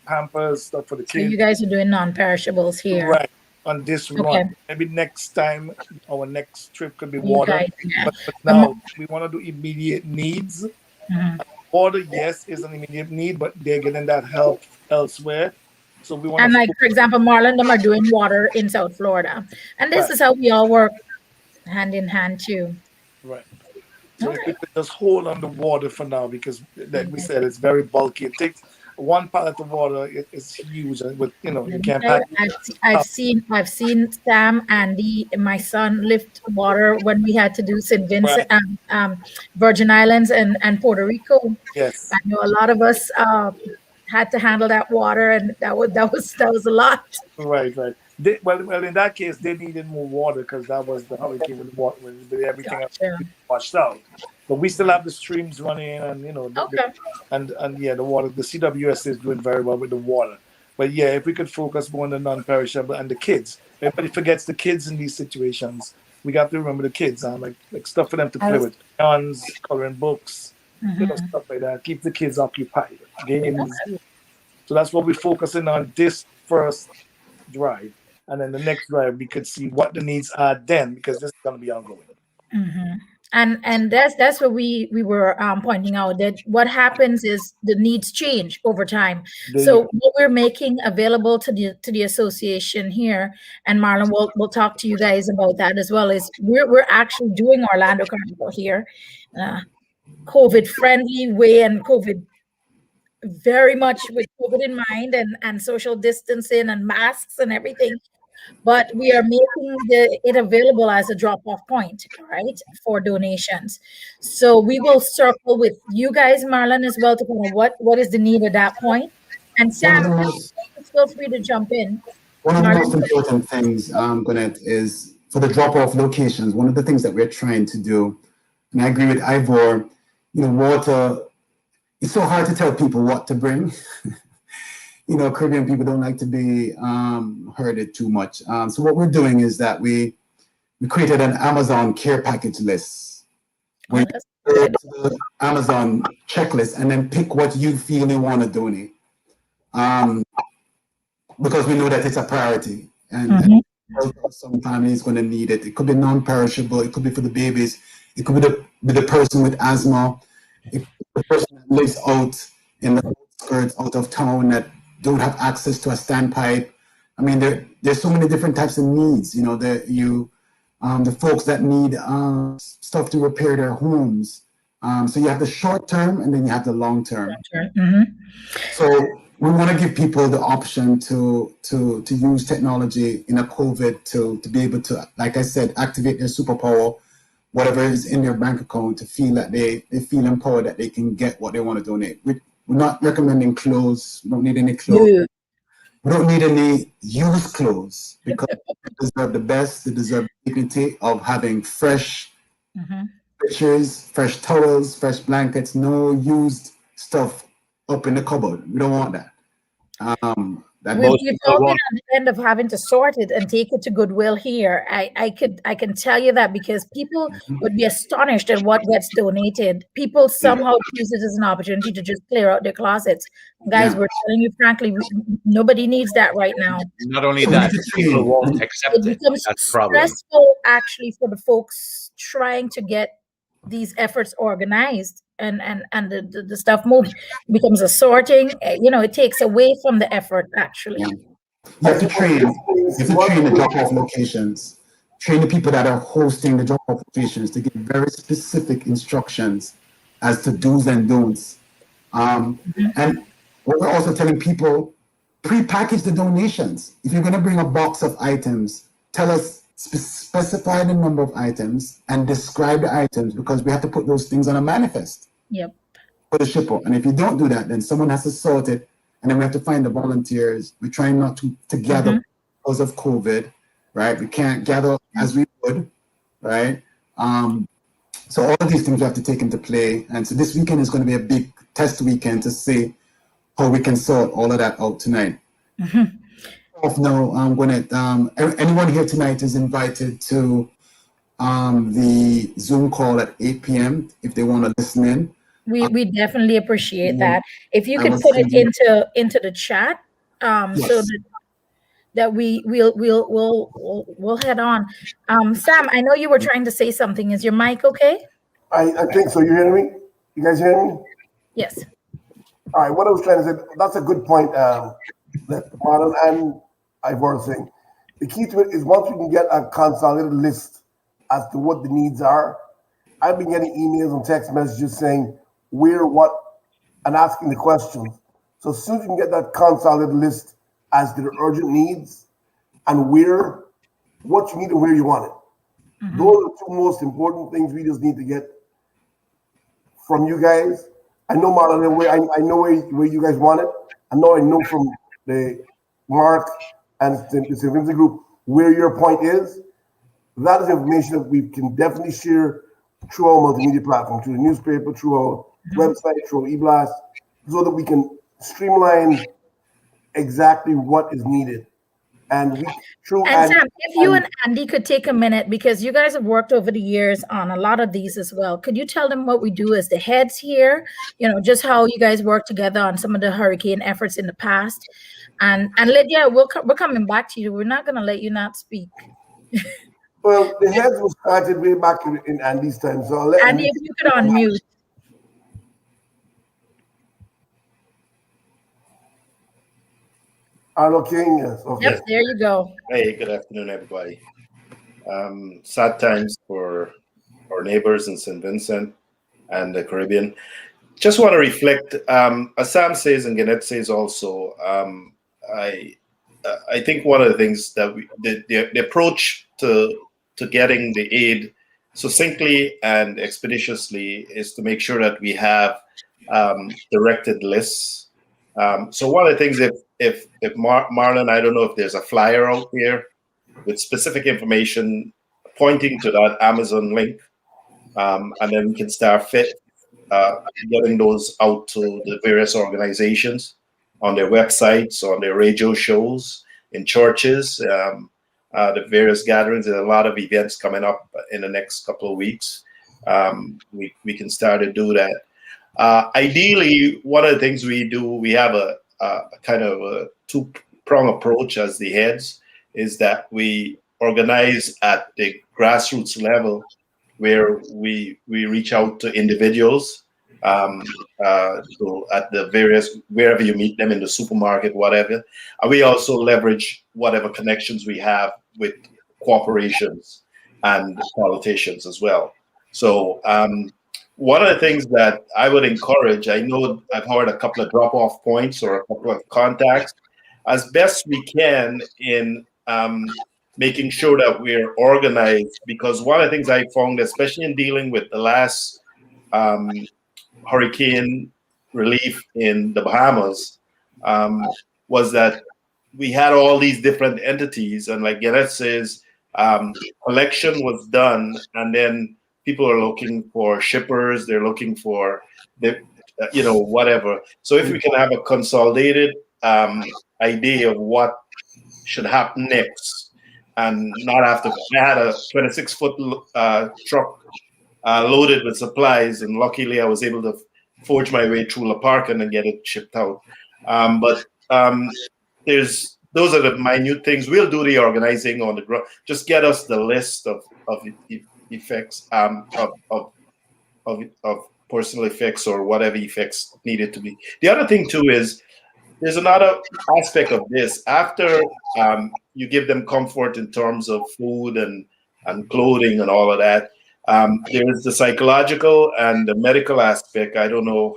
Pampers, stuff for the kids. So you guys are doing non-perishables here. Right, on this run. Maybe next time, our next trip could be water. But now, we want to do immediate needs. Water, yes, is an immediate need, but they're getting that help elsewhere. So we want. And like, for example, Marlon, them are doing water in South Florida, and this is how we all work hand in hand too. Right. So if we could just hold on the water for now, because like we said, it's very bulky. It takes one pallet of water. It's huge, and with you can't pack. I've seen Sam, Andy, and my son lift water when we had to do St. Vincent, Virgin Islands, and Puerto Rico. Yes, I know a lot of us had to handle that water, and that was a lot. Right. Well, in that case, they needed more water because that was the hurricane with the water, with everything else washed out. But we still have the streams running, and the water. The CWS is doing very well with the water. But yeah, if we could focus more on the non-perishable and the kids. Everybody forgets the kids in these situations. We got to remember the kids, like stuff for them to play with, guns, coloring books, stuff like that. Keep the kids occupied. Games. So that's what we're focusing on this first drive. And then the next drive, we could see what the needs are then, because this is going to be ongoing. And that's what we were pointing out, that what happens is the needs change over time. So what we're making available to the association here, and Marlon will talk to you guys about that as well, is we're actually doing Orlando Carnival here, COVID friendly way, and COVID very much with COVID in mind, and social distancing and masks and everything. But we are making it available as a drop-off point, right, for donations. So we will circle with you guys, Marlon, as well, to kind of what is the need at that point. And Sam, feel free to jump in. One of the most important things, Gwinnett, is for the drop-off locations. One of the things that we're trying to do, and I agree with Ivor, water. It's so hard to tell people what to bring. Caribbean people don't like to be herded too much. So what we're doing is that we created an Amazon care package list. We go to the Amazon checklist and then pick what you feel you want to donate. Because we know that it's a priority. And some family is going to need it. It could be non-perishable. It could be for the babies. It could be the person with asthma. It could be the person that lives out in the outskirts, out of town, that don't have access to a standpipe. I mean, there's so many different types of needs. the folks that need stuff to repair their homes. So you have the short term and then you have the long term. So we want to give people the option to use technology in a COVID to be able to, like I said, activate their superpower, whatever is in their bank account, to feel that they feel empowered, that they can get what they want to donate. We're not recommending clothes. We don't need any clothes. We don't need any used clothes, because they deserve the best. They deserve the dignity of having fresh pictures, fresh towels, fresh blankets, no used stuff up in the cupboard. We don't want that. We've all been on the end of having to sort it and take it to Goodwill here. I can tell you that, because people would be astonished at what gets donated. People somehow use it as an opportunity to just clear out their closets. Guys, we're telling you frankly, nobody needs that right now. Not only that, people won't accept it. It becomes That's the problem. stressful actually for the folks trying to get these efforts organized and the stuff moved. It becomes a sorting, it takes away from the effort actually. You have to train the drop-off locations, train the people that are hosting the drop-off locations to give very specific instructions as to do's and don'ts. And what we're also telling people, pre-package the donations. If you're going to bring a box of items, tell us, specify the number of items and describe the items, because we have to put those things on a manifest for the shipper. And if you don't do that, then someone has to sort it, and then we have to find the volunteers. We're trying not to gather because of COVID, right? We can't gather as we would, right? So all of these things we have to take into play. And so this weekend is going to be a big test weekend to see how we can sort all of that out tonight. No, I'm going to, anyone here tonight is invited to the Zoom call at 8 p.m. if they want to listen in. We definitely appreciate that. If you could put it into the chat, so that we'll head on. Sam, I know you were trying to say something. Is your mic okay? I think so. You hear me? You guys hear me? Yes. All right. What I was trying to say, that's a good point. That Marlon and Ivor saying, the key to it is once we can get a consolidated list as to what the needs are. I've been getting emails and text messages saying where, what, and asking the questions. So as soon as you can get that consolidated list as to the urgent needs and where, what you need and where you want it. Those are the two most important things we just need to get from you guys. I know, Marlon, I know where you guys want it. I know from the Mark and the St. Vincent group where your point is. That is information that we can definitely share through our multimedia platform, through the newspaper, through our website, through our e-blast, so that we can streamline exactly what is needed. And Sam, if you and Andy could take a minute, because you guys have worked over the years on a lot of these as well. Could you tell them what we do as the heads here? Just how you guys work together on some of the hurricane efforts in the past, and we're coming back to you. We're not going to let you not speak. Well, the heads was started way back in Andy's time, so I'll let Andy, if you could unmute. Okay, yes. Okay. Yep, there you go. Hey, good afternoon, everybody. Sad times for our neighbors in St. Vincent and the Caribbean. Just want to reflect, as Sam says and Gannett says also, I think one of the things that the approach to getting the aid succinctly and expeditiously is to make sure that we have directed lists. So one of the things, if Marlon, I don't know if there's a flyer out there with specific information pointing to that Amazon link, and then we can start getting those out to the various organizations on their websites, on their radio shows, in churches, the various gatherings. There's a lot of events coming up in the next couple of weeks. We can start to do that. Ideally, one of the things we do, we have a kind of a two-prong approach as the heads, is that we organize at the grassroots level, where we reach out to individuals at the various, wherever you meet them, in the supermarket, whatever. And we also leverage whatever connections we have with corporations and politicians as well. So one of the things that I would encourage, I know I've heard a couple of drop-off points or a couple of contacts, as best we can in making sure that we're organized, because one of the things I found, especially in dealing with the last hurricane relief in the Bahamas, was that we had all these different entities, and like Gannett says, collection was done, and then people are looking for shippers, they're looking for the, whatever. So if we can have a consolidated idea of what should happen next, and not have to. I had a 26-foot truck loaded with supplies, and luckily I was able to forge my way through La Park and then get it shipped out. But those are the minute things. We'll do the organizing on the ground. Just get us the list of effects of personal effects or whatever effects needed to be. The other thing too is there's another aspect of this. After you give them comfort in terms of food and clothing and all of that, there's the psychological and the medical aspect. I don't know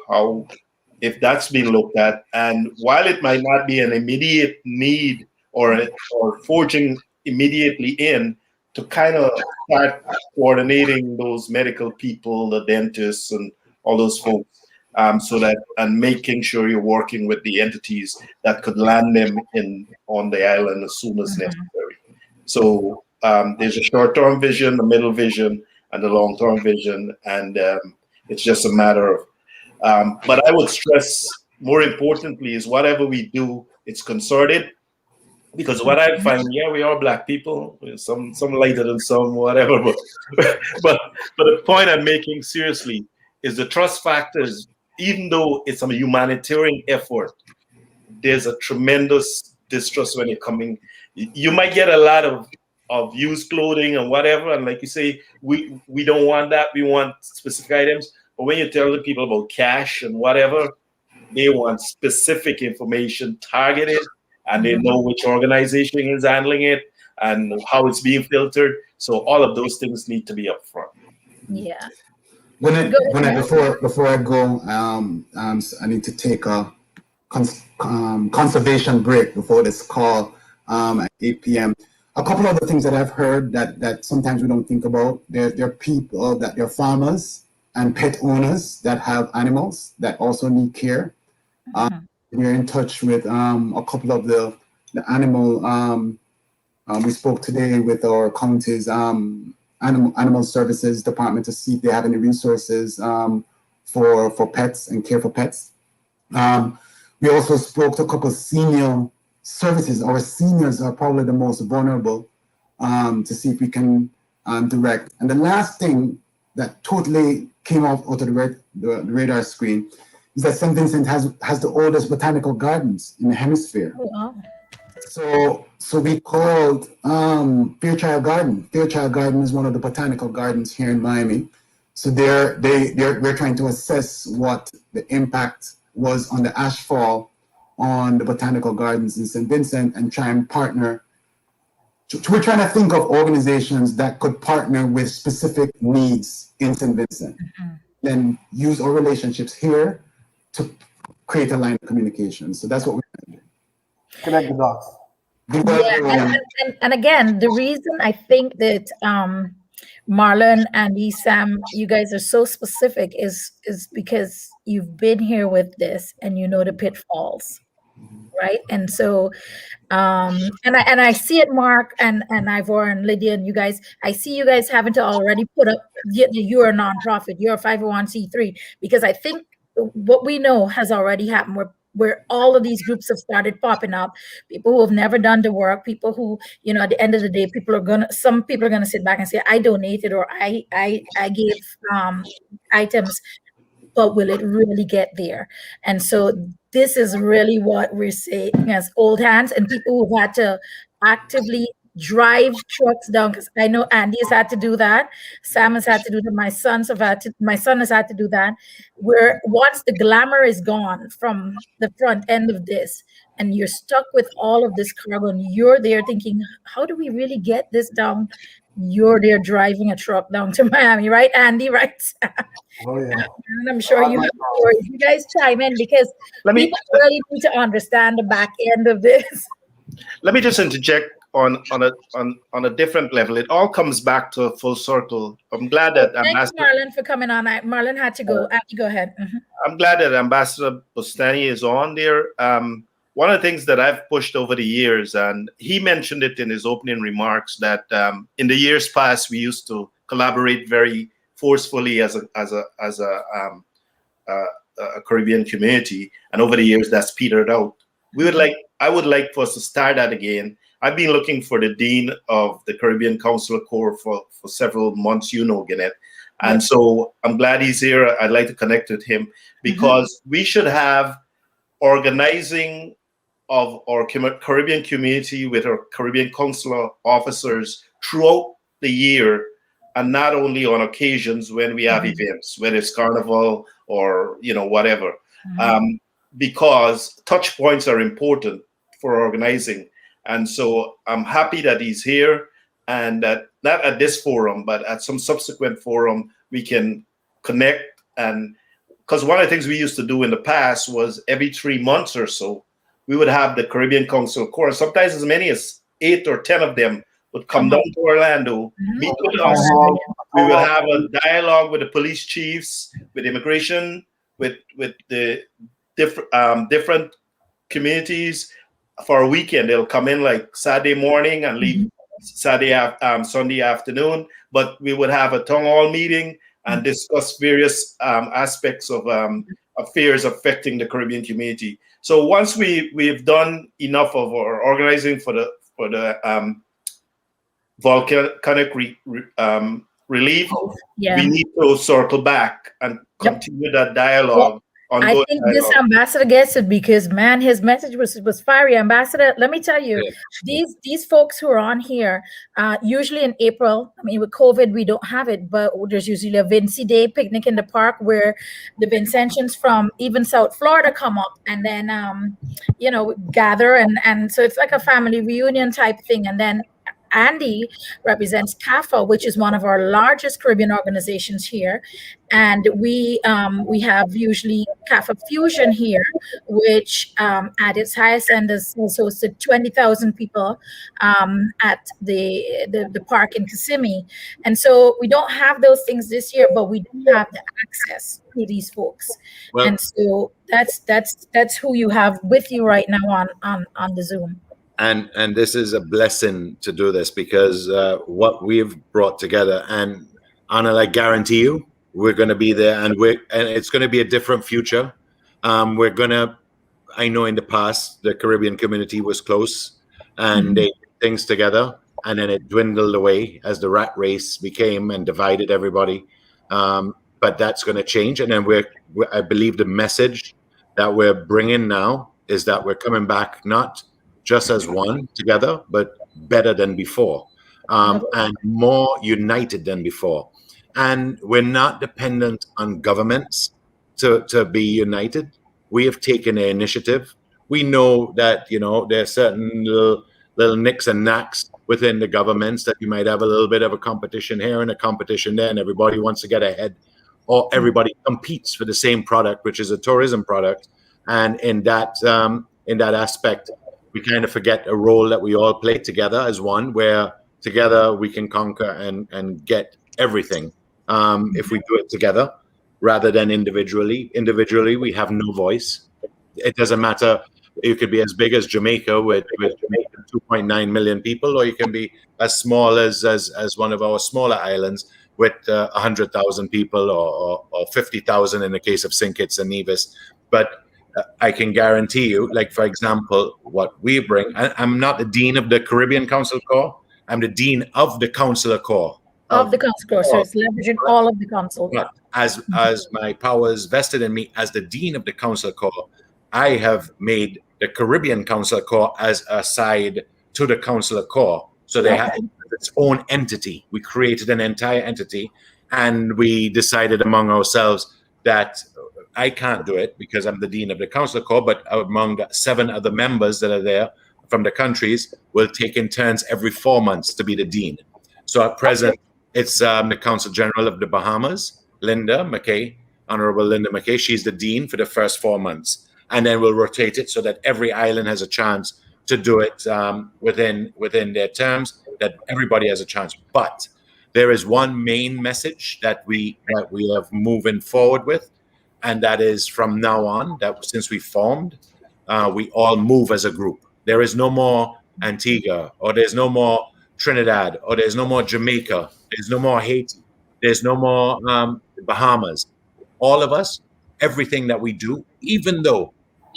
if that's been looked at. And while it might not be an immediate need or forging immediately in, to kind of start coordinating those medical people, the dentists and all those folks, so that, and making sure you're working with the entities that could land them on the island as soon as necessary. So there's a short-term vision, a middle vision, and a long-term vision, and it's just a matter of. But I would stress, more importantly, is whatever we do, it's concerted. Because what I find, yeah, we are Black people, some lighter than some, whatever. But the point I'm making seriously is the trust factors. Even though it's a humanitarian effort, there's a tremendous distrust when you're coming. You might get a lot of used clothing and whatever, and like you say, we don't want that. We want specific items. But when you tell the people about cash and whatever, they want specific information, targeted, and they know which organization is handling it and how it's being filtered. So all of those things need to be upfront. Yeah. Before I go, I need to take a conservation break before this call at 8 p.m. A couple other things that I've heard that sometimes we don't think about. There are people that they're farmers and pet owners that have animals that also need care. We're in touch with a couple of the animal. We spoke today with our county's animal services department to see if they have any resources for pets and care for pets. We also spoke to a couple of senior services. Our seniors are probably the most vulnerable, to see if we can direct. And the last thing that totally came off of the radar screen is that St. Vincent has the oldest botanical gardens in the hemisphere. Oh, wow. So we called Fairchild Garden. Fairchild Garden is one of the botanical gardens here in Miami. So we're trying to assess what the impact was on the ashfall on the botanical gardens in St. Vincent and try and partner. We're trying to think of organizations that could partner with specific needs in St. Vincent, then use our relationships here to create a line of communication. So that's what we're going to do. Connect the dots. Yeah, and again, the reason I think that Marlon, Andy, Sam, you guys are so specific is because you've been here with this and you know the pitfalls, right? And so, and I see it, Mark and Ivor and Lydia and you guys. I see you guys having to already put up. You're a nonprofit. You're a 501c3 because I think what we know has already happened. Where all of these groups have started popping up, people who have never done the work, people who, at the end of the day, some people are gonna sit back and say, I donated or I gave items, but will it really get there? And so this is really what we're saying as old hands and people who've had to actively drive trucks down, because I know Andy has had to do that. Sam has had to do that. My son has had to do that. Where once the glamour is gone from the front end of this, and you're stuck with all of this carbon, you're there thinking, how do we really get this down you're there driving a truck down to Miami, right, Andy? Right? Oh yeah. And I'm sure you have stories. You guys chime in because people really need to understand the back end of this. Let me just interject on a different level. It all comes back to a full circle. I'm glad that Thanks, Marlon, for coming on. Marlon had to go. Go ahead. I'm glad that Ambassador Bustani is on there. One of the things that I've pushed over the years, and he mentioned it in his opening remarks, that in the years past we used to collaborate very forcefully as a Caribbean community, and over the years that's petered out. I would like for us to start that again. I've been looking for the Dean of the Caribbean Council Corps for several months, Gannett. And so I'm glad he's here. I'd like to connect with him because we should have organizing of our Caribbean community with our Caribbean consular officers throughout the year, and not only on occasions when we have events, whether it's Carnival or whatever. Because touch points are important for organizing. And so I'm happy that he's here, and that not at this forum, but at some subsequent forum, we can connect. And because one of the things we used to do in the past was every 3 months or so, we would have the Caribbean Council Corps. Sometimes as many as 8 or 10 of them would come down to Orlando, meet with us. We will have a dialogue with the police chiefs, with immigration, with the different communities for a weekend. They'll come in like Saturday morning and leave Sunday afternoon. But we would have a town hall meeting and discuss various aspects of affairs affecting the Caribbean community. So once we've done enough of our organizing for the volcanic relief, we need to circle back and continue that dialogue. I think this ambassador gets it because, man, his message was fiery. Ambassador, let me tell you, these folks who are on here, usually in April, I mean, with COVID, we don't have it, but there's usually a Vinci Day picnic in the park where the Vincentians from even South Florida come up and then, gather. And so it's like a family reunion type thing. And then Andy represents CAFA, which is one of our largest Caribbean organizations here, and we have usually CAFA Fusion here, which at its highest end is hosted 20,000 people at the park in Kissimmee, and so we don't have those things this year, but we do have the access to these folks, and so that's who you have with you right now on the Zoom. And this is a blessing to do this because what we've brought together, and Anna, I guarantee you, we're going to be there, and it's going to be a different future. I know in the past the Caribbean community was close, and they did things together, and then it dwindled away as the rat race became and divided everybody. But that's going to change, and then I believe the message that we're bringing now is that we're coming back not just as one together, but better than before, and more united than before. And we're not dependent on governments to be united. We have taken the initiative. We know that, there are certain little nicks and knacks within the governments that you might have a little bit of a competition here and a competition there, and everybody wants to get ahead, or everybody competes for the same product, which is a tourism product. And in that aspect, we kind of forget a role that we all play together as one, where together we can conquer and get everything if we do it together rather than individually. Individually, we have no voice. It doesn't matter. You could be as big as Jamaica with 2.9 million people, or you can be as small as one of our smaller islands with 100,000 people or 50,000 in the case of St. Kitts and Nevis. But I can guarantee you, like, for example, what we bring, I'm not the Dean of the Caribbean Council Corps. I'm the Dean of the Consular Corps. Of the Council Corps, so it's leveraging all of the council. But as my powers vested in me as the Dean of the Consular Corps, I have made the Caribbean Consular Corps as a side to the Consular Corps. So they have its own entity. We created an entire entity, and we decided among ourselves that I can't do it because I'm the Dean of the Consular Corps, but among the 7 other members that are there from the countries, we'll take in turns every 4 months to be the Dean. So at present, it's the Consul General of the Bahamas, Linda McKay, Honorable Linda McKay. She's the dean for the first 4 months, and then we'll rotate it so that every island has a chance to do it within their terms, that everybody has a chance. But there is one main message that we have moving forward with, and that is from now on, that since we formed, we all move as a group. There is no more Antigua, or there's no more Trinidad, or there's no more Jamaica, there's no more Haiti, there's no more Bahamas. All of us, everything that we do, even though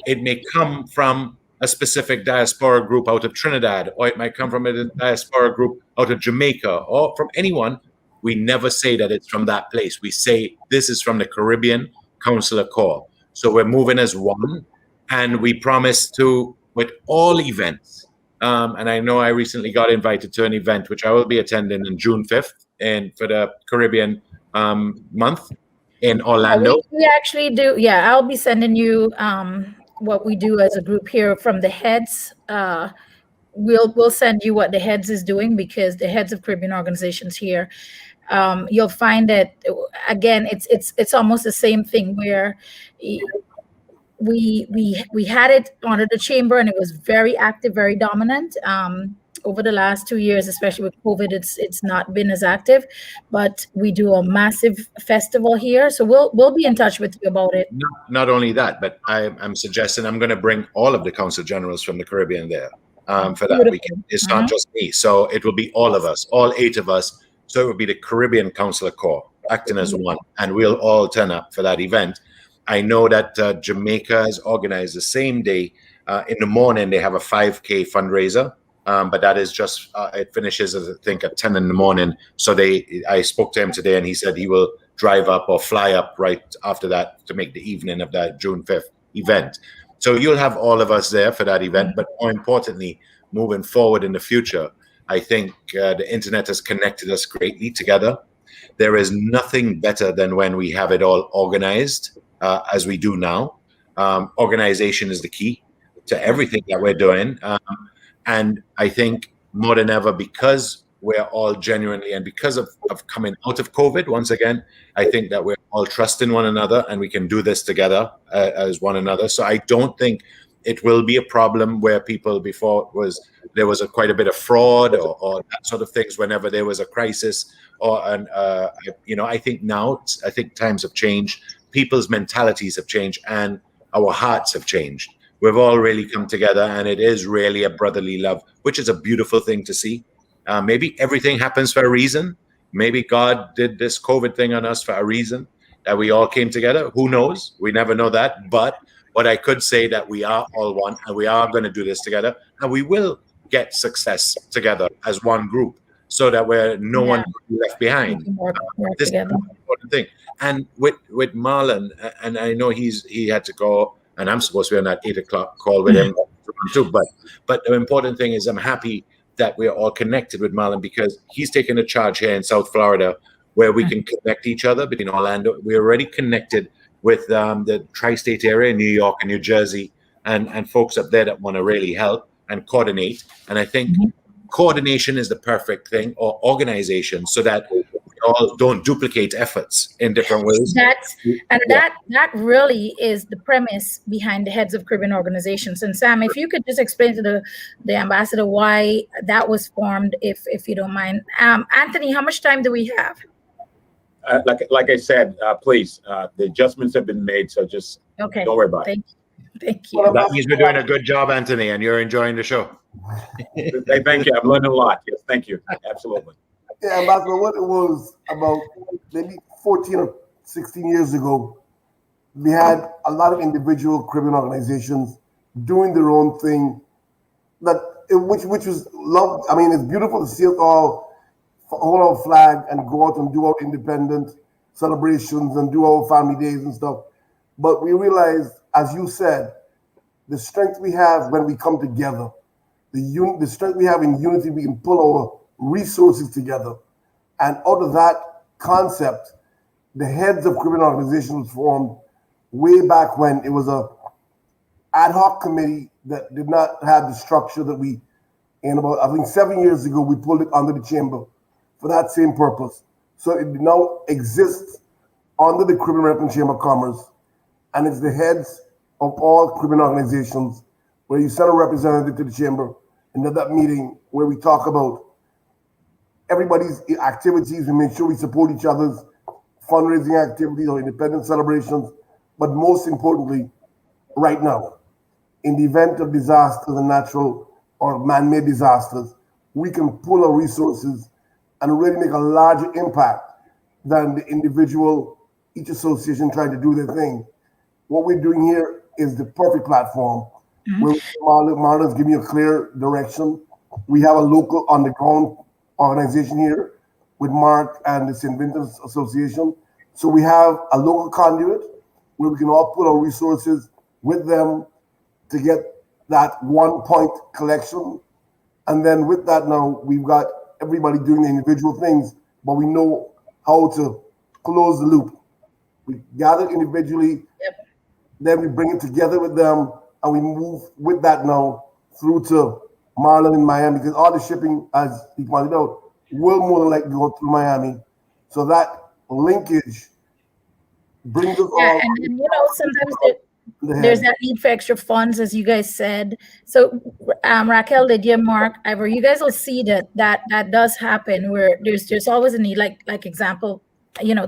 it may come from a specific diaspora group out of Trinidad, or it might come from a diaspora group out of Jamaica, or from anyone, we never say that it's from that place. We say this is from the Caribbean Consular Corps. So we're moving as one, and we promise to, with all events, and I know I recently got invited to an event which I will be attending on June 5th and for the Caribbean month in Orlando. We actually do. Yeah, I'll be sending you what we do as a group here from the heads. We'll send you what the heads is doing, because the heads of Caribbean organizations here, you'll find that again, it's almost the same thing where we had it under the chamber, and it was very active, very dominant. Over the last 2 years, especially with COVID, it's not been as active, but we do a massive festival here. So we'll be in touch with you about it. Not only that, but I'm suggesting I'm going to bring all of the Consul Generals from the Caribbean there for that weekend. It's not just me. So it will be all of us, all 8 of us. So it will be the Caribbean Consular Corps acting as one, and we'll all turn up for that event. I know that Jamaica has organized the same day. In the morning, they have a 5K fundraiser. But that is just, it finishes, I think, at 10 in the morning. So I spoke to him today, and he said he will drive up or fly up right after that to make the evening of that June 5th event. So you'll have all of us there for that event. But more importantly, moving forward in the future, I think the internet has connected us greatly together. There is nothing better than when we have it all organized as we do now. Organization is the key to everything that we're doing. And I think more than ever, because we're all genuinely, and because of coming out of COVID, once again, I think that we're all trusting one another, and we can do this together as one another. So I don't think it will be a problem where people before there was quite a bit of fraud or that sort of things whenever there was a crisis. I think now, I think times have changed, people's mentalities have changed, and our hearts have changed. We've all really come together, and it is really a brotherly love, which is a beautiful thing to see. Maybe everything happens for a reason. Maybe God did this COVID thing on us for a reason, that we all came together. Who knows? We never know that. But what I could say that we are all one, and we are going to do this together, and we will get success together as one group, so that we're no one left behind. This is an important thing. And with Marlon, and I know he had to go, and I'm supposed to be on that 8 o'clock call with him too. But the important thing is I'm happy that we're all connected with Marlon, because he's taken a charge here in South Florida where we can connect each other between Orlando. We're already connected with the tri-state area, New York and New Jersey, and folks up there that want to really help and coordinate. And I think coordination is the perfect thing, or organization, so that we all don't duplicate efforts in different ways. That really is the premise behind the heads of Caribbean organizations. And Sam, if you could just explain to the ambassador why that was formed, if you don't mind. Anthony, how much time do we have? Like I said, please, the adjustments have been made, so just don't worry about it. Thank you. That means we're doing a good job, Anthony, and you're enjoying the show. Hey, thank you. I've learned a lot. Yes, thank you. Absolutely. Yeah, Ambassador, what it was about maybe 14 or 16 years ago, we had a lot of individual Caribbean organizations doing their own thing, which was loved. I mean, it's beautiful to see us all hold our flag and go out and do our independent celebrations and do our family days and stuff. But we realized, as you said, the strength we have when we come together, the strength we have in unity, we can pull our resources together. And out of that concept, the heads of Caribbean organizations was formed way back when. It was a ad hoc committee that did not have the structure that I think 7 years ago, we pulled it under the chamber for that same purpose. So it now exists under the Caribbean American Chamber of Commerce, and it's the heads of all Caribbean organizations where you send a representative to the chamber and at that meeting where we talk about everybody's activities. We make sure we support each other's fundraising activities or independence celebrations, but most importantly, right now, in the event of disasters and natural or man-made disasters, we can pull our resources and really make a larger impact than the individual, each association trying to do their thing. What we're doing here is the perfect platform where Marlon's giving you a clear direction. We have a local on-the-ground organization here with Mark and the St. Vincent Association. So we have a local conduit where we can all put our resources with them to get that 1 point collection. And then with that now, we've got everybody doing the individual things, but we know how to close the loop. We gather individually, then we bring it together with them, and we move with that now through to Marlon in Miami, because all the shipping, as he pointed out, will more than likely go through Miami. So that linkage brings us all. And then, sometimes there's that need for extra funds, as you guys said. So Raquel, Lydia, Mark, Ivor, you guys will see that does happen, where there's always a need. Like example,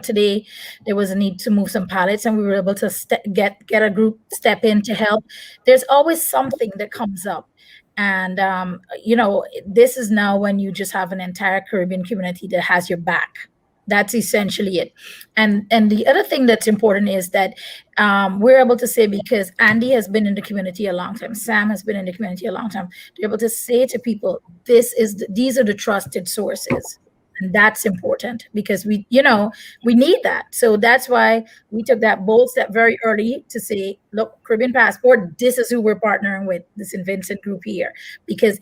today there was a need to move some pallets, and we were able to get a group step in to help. There's always something that comes up. And this is now when you just have an entire Caribbean community that has your back. That's essentially it. And the other thing that's important is that we're able to say, because Andy has been in the community a long time, Sam has been in the community a long time, they're able to say to people, these are the trusted sources. And that's important, because we need that. So that's why we took that bold step very early to say, look, Caribbean Passport, this is who we're partnering with, the St. Vincent group here, because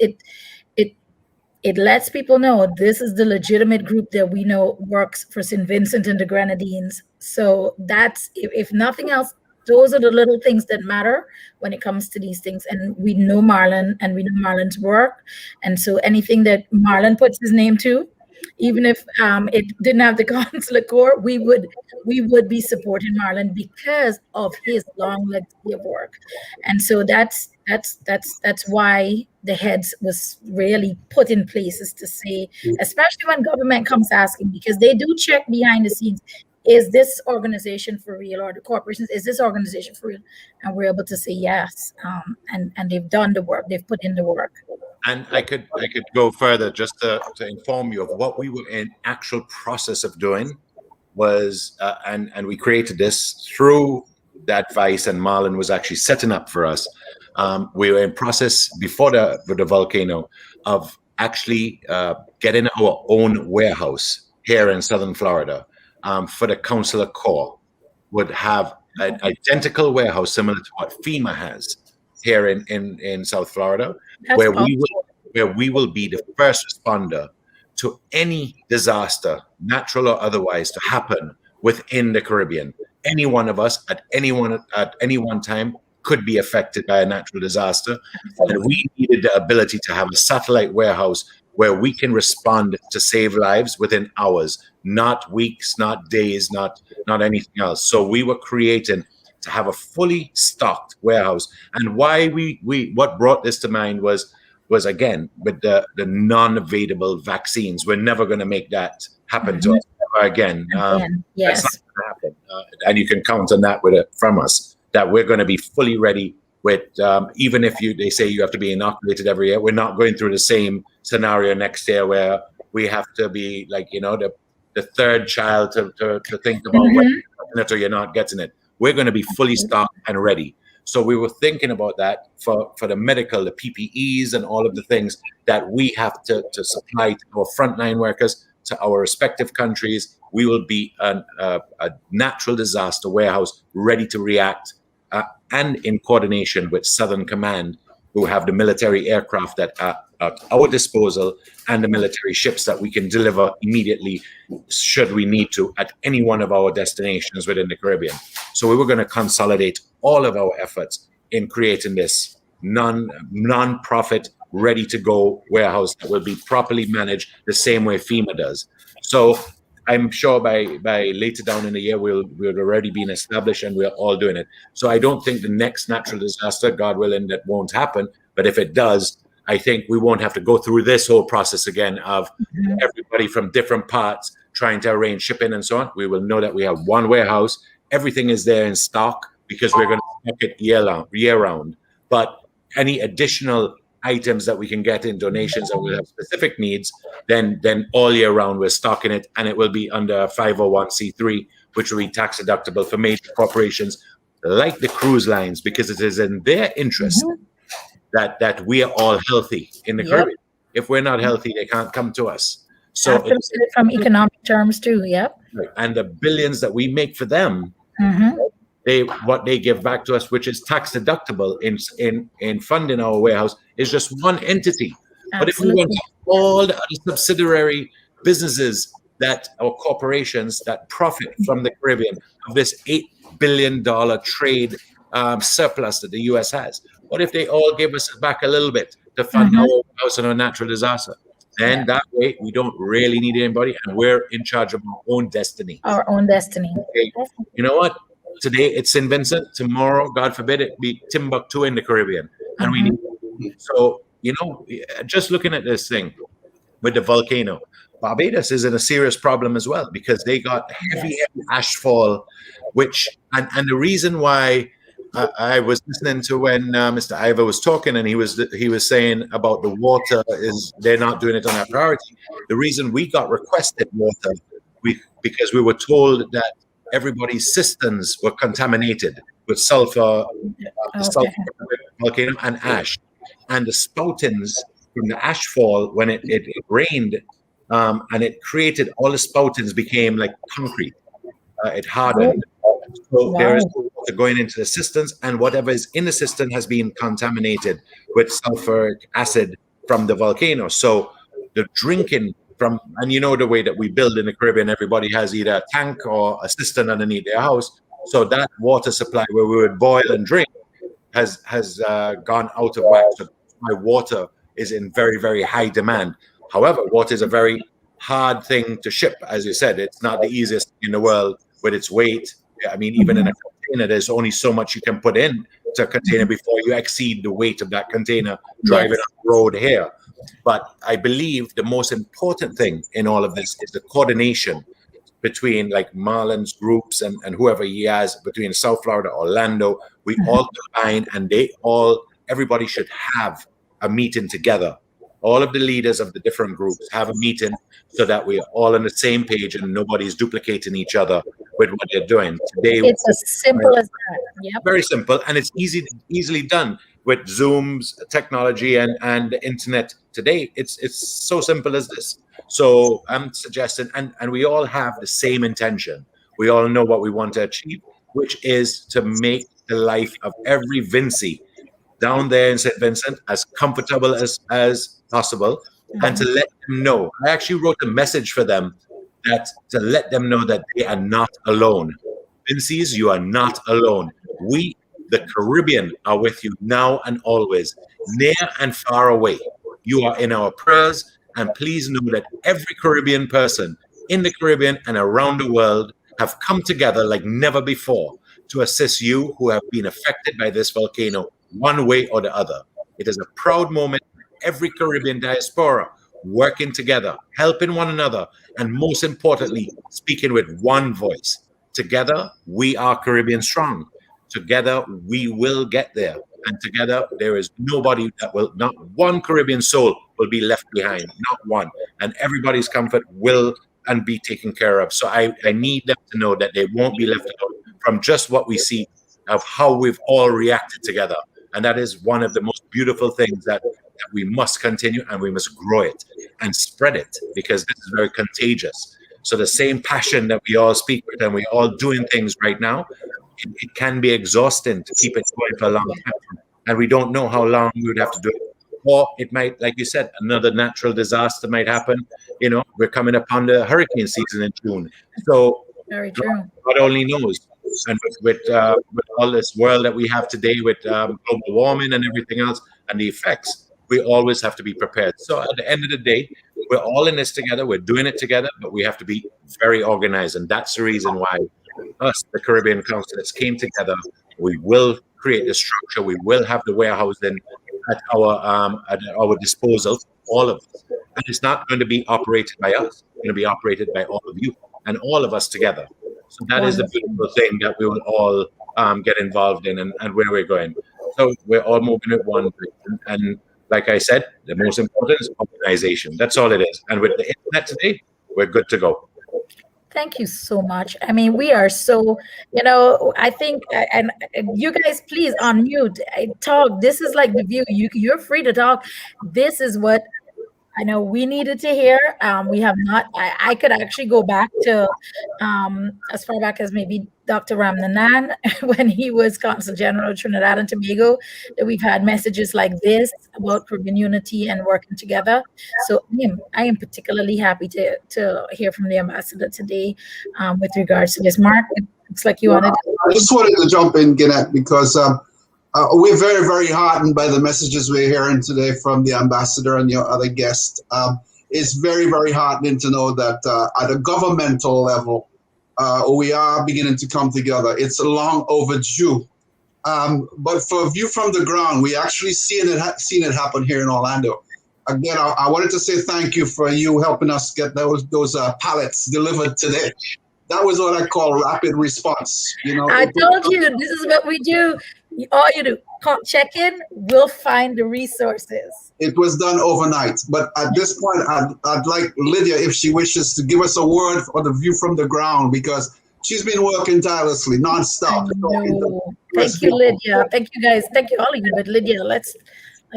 it lets people know this is the legitimate group that we know works for St. Vincent and the Grenadines. So that's, if nothing else, those are the little things that matter when it comes to these things. And we know Marlon, and we know Marlon's work. And so anything that Marlon puts his name to, even if it didn't have the consular corps, we would be supporting Marlon because of his long legacy of work. And so that's why the heads was really put in places to say, especially when government comes asking, because they do check behind the scenes, is this organization for real, or the corporations, is this organization for real? And we're able to say yes, and they've done the work, they've put in the work. And I could go further just to inform you of what we were in actual process of doing was, and we created this through the advice, and Marlon was actually setting up for us. We were in process before the volcano of actually getting our own warehouse here in Southern Florida for the consular corps. Would have an identical warehouse similar to what FEMA has here in South Florida, where we will be the first responder to any disaster, natural or otherwise, to happen within the Caribbean. Any one of us at any one time could be affected by a natural disaster, and we needed the ability to have a satellite warehouse where we can respond to save lives within hours, not weeks, not days, not anything else. So we were creating to have a fully stocked warehouse. And why what brought this to mind was again with the non-evadable vaccines. We're never going to make that happen to us ever again. Yes, that's not going to happen, and you can count on that from us, that we're going to be fully ready with. Even if they say you have to be inoculated every year, we're not going through the same scenario next year where we have to be like the third child to think about whether you're getting it or you're not getting it. We're going to be fully stocked and ready. So we were thinking about that for the medical, the PPEs, and all of the things that we have to supply to our frontline workers, to our respective countries. We will be a natural disaster warehouse ready to react, and in coordination with Southern Command, who have the military aircraft that are at our disposal and the military ships that we can deliver immediately should we need to at any one of our destinations within the Caribbean. So we were going to consolidate all of our efforts in creating this non-profit ready to go warehouse that will be properly managed the same way FEMA does. So I'm sure by later down in the year, we'll already been established and we're all doing it. So I don't think the next natural disaster, God willing, that won't happen. But if it does, I think we won't have to go through this whole process again of everybody from different parts trying to arrange shipping and so on. We will know that we have one warehouse. Everything is there in stock because we're going to stock it year round. But any additional items that we can get in donations and we have specific needs, then all year round we're stocking it, and it will be under 501c3, which will be tax deductible for major corporations like the cruise lines, because it is in their interest that we are all healthy in the Caribbean. If we're not healthy, they can't come to us. So from economic terms too. Yep. And the billions that we make for them, what they give back to us, which is tax deductible in funding our warehouse, is just one entity. Absolutely. But if we want all the other subsidiary businesses or corporations that profit from the Caribbean of this $8 billion trade surplus that the U.S. has, what if they all give us back a little bit to fund our warehouse and our natural disaster? Then that way we don't really need anybody, and we're in charge of our own destiny. Our own destiny. Okay. You know what? Today it's St. Vincent. Tomorrow, God forbid, it be Timbuktu in the Caribbean. And we need, so, just looking at this thing with the volcano, Barbados is in a serious problem as well, because they got heavy ashfall, and the reason why I was listening to when Mr. Ivor was talking, and he was saying about the water is they're not doing it on our priority. The reason we got requested water, because we were told that everybody's cisterns were contaminated with sulfur, volcano and ash, and the spoutings from the ashfall when it rained, and it created, all the spoutings became like concrete. It hardened. So there is water going into the cisterns, and whatever is in the cistern has been contaminated with sulfuric acid from the volcano. So the drinking from, and the way that we build in the Caribbean, everybody has either a tank or a cistern underneath their house. So that water supply where we would boil and drink has gone out of whack. So my water is in very, very high demand. However, water is a very hard thing to ship. As you said, it's not the easiest in the world with its weight. I mean, even in a container, there's only so much you can put in to a container before you exceed the weight of that container driving on the road here. But I believe the most important thing in all of this is the coordination between like Marlon's groups and whoever he has between South Florida, Orlando. We all combine, and everybody should have a meeting together. All of the leaders of the different groups have a meeting so that we're all on the same page and nobody's duplicating each other with what they're doing. Today, it's as simple as that. Yep. Very simple, and it's easily done with Zoom's technology and the internet. Today, it's so simple as this. So I'm suggesting, and we all have the same intention. We all know what we want to achieve, which is to make the life of every Vincey down there in St. Vincent as comfortable as possible, and to let them know. I actually wrote a message for them to let them know that they are not alone. Vinceys, you are not alone. We, the Caribbean, are with you now and always, near and far away. You are in our prayers, and please know that every Caribbean person in the Caribbean and around the world have come together like never before to assist you who have been affected by this volcano one way or the other. It is a proud moment for every Caribbean diaspora working together, helping one another, and most importantly, speaking with one voice. Together, we are Caribbean strong. Together, we will get there. And together, there is nobody not one Caribbean soul will be left behind, not one. And everybody's comfort will and be taken care of. So I need them to know that they won't be left alone from just what we see of how we've all reacted together. And that is one of the most beautiful things that we must continue, and we must grow it and spread it, because this is very contagious. So the same passion that we all speak with and we're all doing things right now, it can be exhausting to keep it going for a long time. And we don't know how long we would have to do it. Or it might, like you said, another natural disaster might happen. We're coming upon the hurricane season in June. So very true. God only knows. And with all this world that we have today with global warming and everything else and the effects, we always have to be prepared. So at the end of the day, we're all in this together. We're doing it together, but we have to be very organized. And that's the reason why us, the Caribbean Councillors, came together. We will create the structure. We will have the warehousing at our disposal, all of us. And it's not going to be operated by us. It's going to be operated by all of you and all of us together. So that is the beautiful thing that we will all get involved in and where we're going. So we're all moving at one direction. And like I said, the most important is organization. That's all it is. And with the internet today, we're good to go. Thank you so much. I mean, we are so, I think, and you guys, please unmute, talk. This is like the view. You're free to talk. This is what I know we needed to hear. We have not, I could actually go back to as far back as maybe Dr. Ramnanan when he was Consul General of Trinidad and Tobago, that we've had messages like this about Caribbean unity and working together. So I am particularly happy to hear from the ambassador today with regards to this. Mark, it looks like you wanted to. I just wanted to jump in, Gannett, because we're very, very heartened by the messages we're hearing today from the ambassador and your other guests. It's very, very heartening to know that at a governmental level, we are beginning to come together. It's long overdue. But for a view from the ground, we actually seen it happen here in Orlando. Again, I wanted to say thank you for you helping us get those pallets delivered today. That was what I call rapid response. I told you, this is what we do. All you do, check in, we'll find the resources. It was done overnight. But at this point, I'd like Lydia, if she wishes, to give us a word for the view from the ground, because she's been working tirelessly, nonstop. Thank you, Lydia. Thank you, guys. Thank you, all of you. But Lydia, let's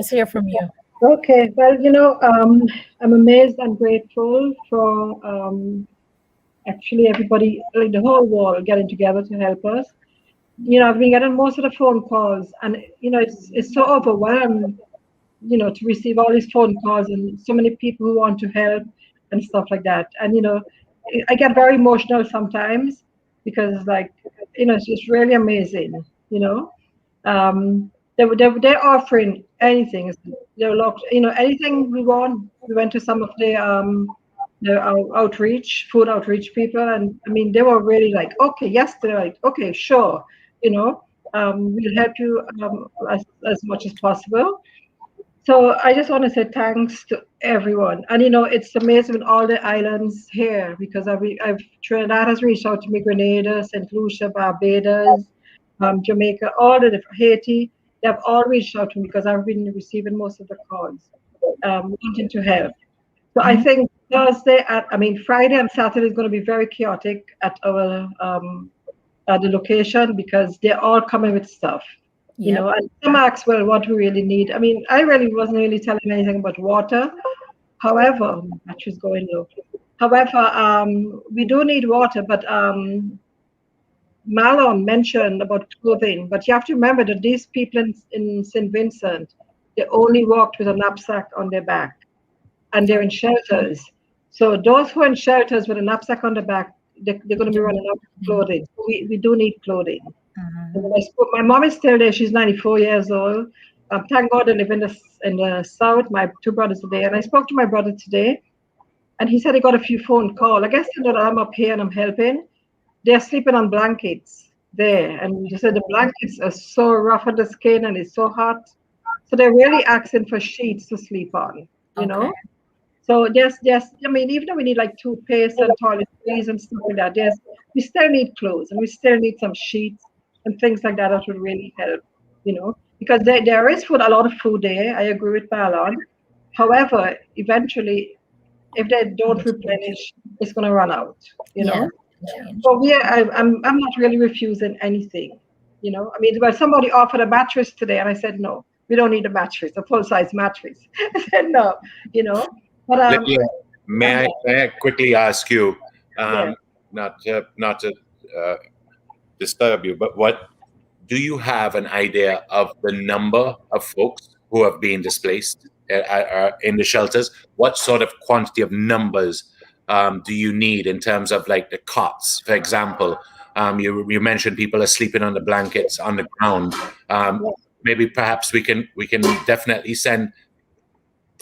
hear from you. Okay. Well, I'm amazed and grateful for actually everybody, like the whole world, getting together to help us. I've been getting most of the phone calls, and it's so overwhelmed, to receive all these phone calls and so many people who want to help and stuff like that. And I get very emotional sometimes because, it's just really amazing. They're offering anything. They're locked. Anything we want. We went to some of the outreach, food outreach people, and I mean, they were really like, okay, yes, they're like, okay, sure. We'll help you as much as possible. So I just want to say thanks to everyone. And it's amazing with all the islands here, because Trinidad has reached out to me, Grenada, St. Lucia, Barbados, Jamaica, all the different, Haiti. They have all reached out to me because I've been receiving most of the calls, wanting to help. So I think Friday and Saturday is going to be very chaotic at our the location, because they're all coming with stuff, and some ask, well, what we really need. I mean, I really wasn't really telling anything about water. However, battery's going low. However, we do need water, but Marlon mentioned about clothing, but you have to remember that these people in St. Vincent, they only walked with a knapsack on their back, and they're in shelters. So those who are in shelters with a knapsack on the back, they're going to be running out of clothing. We do need clothing. My mom is still there. She's 94 years old. Thank God I live in the south. My two brothers are there. And I spoke to my brother today, and he said he got a few phone calls. I guess that I'm up here and I'm helping. They're sleeping on blankets there. And he said the blankets are so rough on the skin and it's so hot. So they're really asking for sheets to sleep on, So yes, I mean, even though we need like toothpaste and toiletries and stuff like that, we still need clothes, and we still need some sheets and things like that would really help, because there is a lot of food there. I agree with Marlon. However, eventually, if they don't replenish, it's going to run out, So I'm not really refusing anything, I mean, well, somebody offered a mattress today, and I said, no, we don't need a mattress, a full-size mattress. I said, no, But may I quickly ask you, not to disturb you, but what do you have an idea of the number of folks who have been displaced in the shelters? What sort of quantity of numbers do you need in terms of like the cots, for example? You mentioned people are sleeping on the blankets on the ground. Maybe perhaps we can definitely send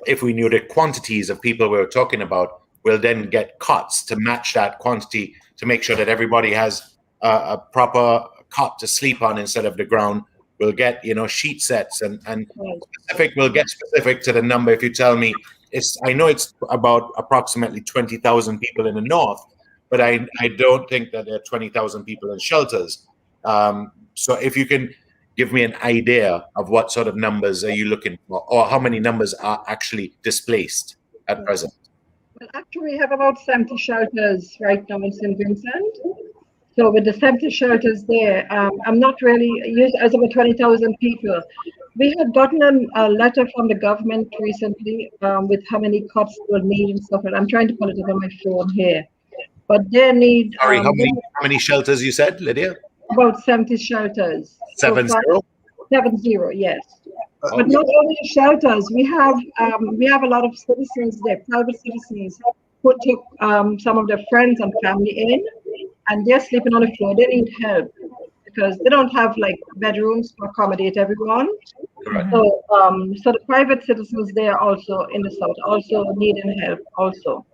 if we knew the quantities of people we were talking about, we'll then get cots to match that quantity to make sure that everybody has a proper cot to sleep on instead of the ground. We'll get, sheet sets and specific. We'll get specific to the number. If you tell me I know it's about approximately 20,000 people in the north, but I don't think that there are 20,000 people in shelters. So if you can give me an idea of what sort of numbers are you looking for, or how many numbers are actually displaced at present? Well, actually, we have about 70 shelters right now in St. Vincent. So with the 70 shelters there, I'm not really used as about 20,000 people. We had gotten a letter from the government recently with how many cots we'll need and stuff. And I'm trying to pull it up on my phone here. But they need. Sorry, how many shelters you said, Lydia? About 70 shelters. 70? 70, yes. But not only shelters, we have a lot of citizens there, private citizens, who took some of their friends and family in, and they're sleeping on the floor. They need help because they don't have like bedrooms to accommodate everyone. Right. So, so the private citizens there also in the south also needing help also.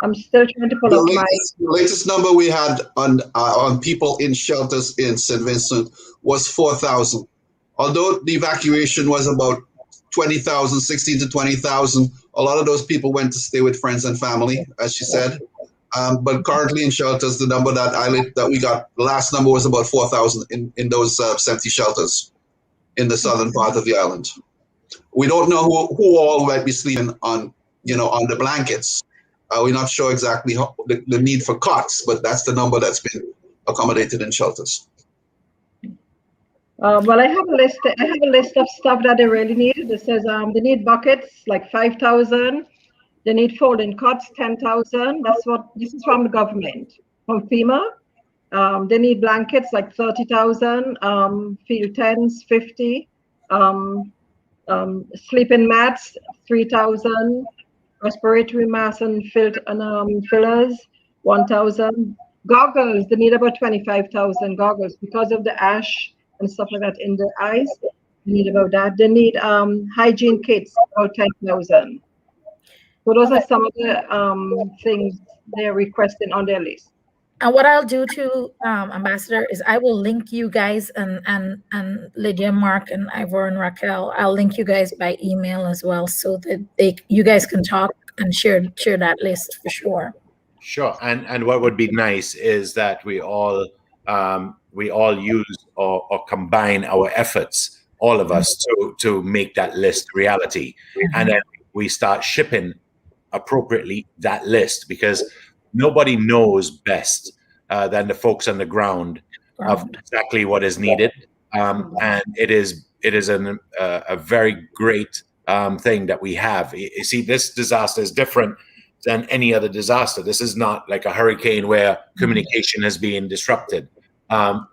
I'm still trying to pull up the latest number we had on people in shelters in St. Vincent was 4,000. Although the evacuation was about 20,000, 16 to 20,000, a lot of those people went to stay with friends and family, as she said. But currently in shelters, the number that we got, the last number was about 4,000 in those 70 shelters in the southern part of the island. We don't know who all might be sleeping on the blankets. We're not sure exactly the need for cots, but that's the number that's been accommodated in shelters. Well, I have a list. I have a list of stuff that they really need. It says they need buckets like 5,000. They need folding cots 10,000. This is from the government, from FEMA. They need blankets like 30,000. Field tents 50. Sleeping mats 3,000. Respiratory masks and fillers 1,000. Goggles, they need about 25,000 goggles because of the ash and stuff like that in the eyes. They need about that. They need hygiene kits, about 10,000. So those are some of the things they're requesting on their list. And what I'll do too, Ambassador, is I will link you guys and Lydia, Mark, and Ivor and Raquel. I'll link you guys by email as well, so that you guys can talk and share that list for sure. Sure. And what would be nice is that we all use or combine our efforts, all of us, to make that list reality, and then we start shipping appropriately that list, because nobody knows best than the folks on the ground of exactly what is needed, and it is a very great thing that we have. You see, this disaster is different than any other disaster. This is not like a hurricane where communication has been disrupted.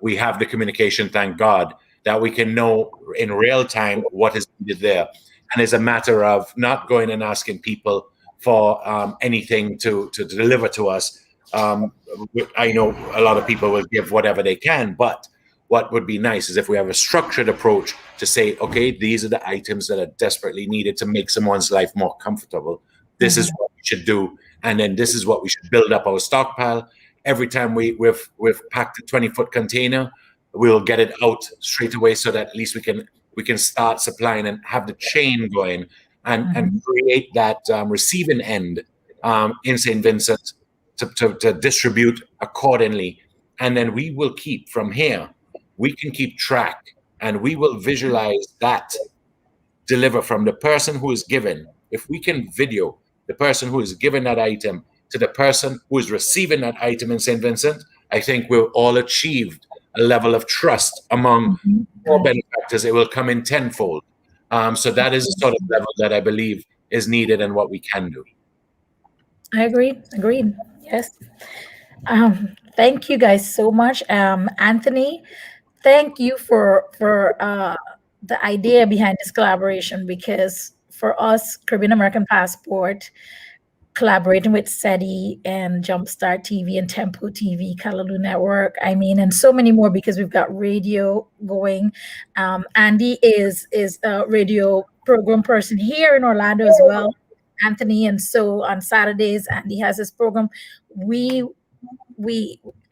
We have the communication, thank God, that we can know in real time what is needed there, and it's a matter of not going and asking people for anything to deliver to us. I know a lot of people will give whatever they can, but what would be nice is if we have a structured approach to say, okay, these are the items that are desperately needed to make someone's life more comfortable. This is what we should do, and then this is what we should build up our stockpile. Every time we've packed a 20-foot container, we'll get it out straight away, so that at least we can start supplying and have the chain going, and create that receiving end in St. Vincent to distribute accordingly. And then we will keep from here, we can keep track, and we will visualize that deliver from the person who is given. If we can video the person who is given that item to the person who is receiving that item in St. Vincent, I think we've all achieved a level of trust among all benefactors. It will come in tenfold. So that is the sort of level that I believe is needed and what we can do. I agree. Agreed. Yes. Thank you guys so much. Anthony, thank you for the idea behind this collaboration, because for us, Caribbean American Passport, collaborating with SETI and Jumpstart TV and Tempo TV, Kalaloo Network, and so many more, because we've got radio going. Andy is a radio program person here in Orlando as well, Anthony. And so on Saturdays, Andy has his program.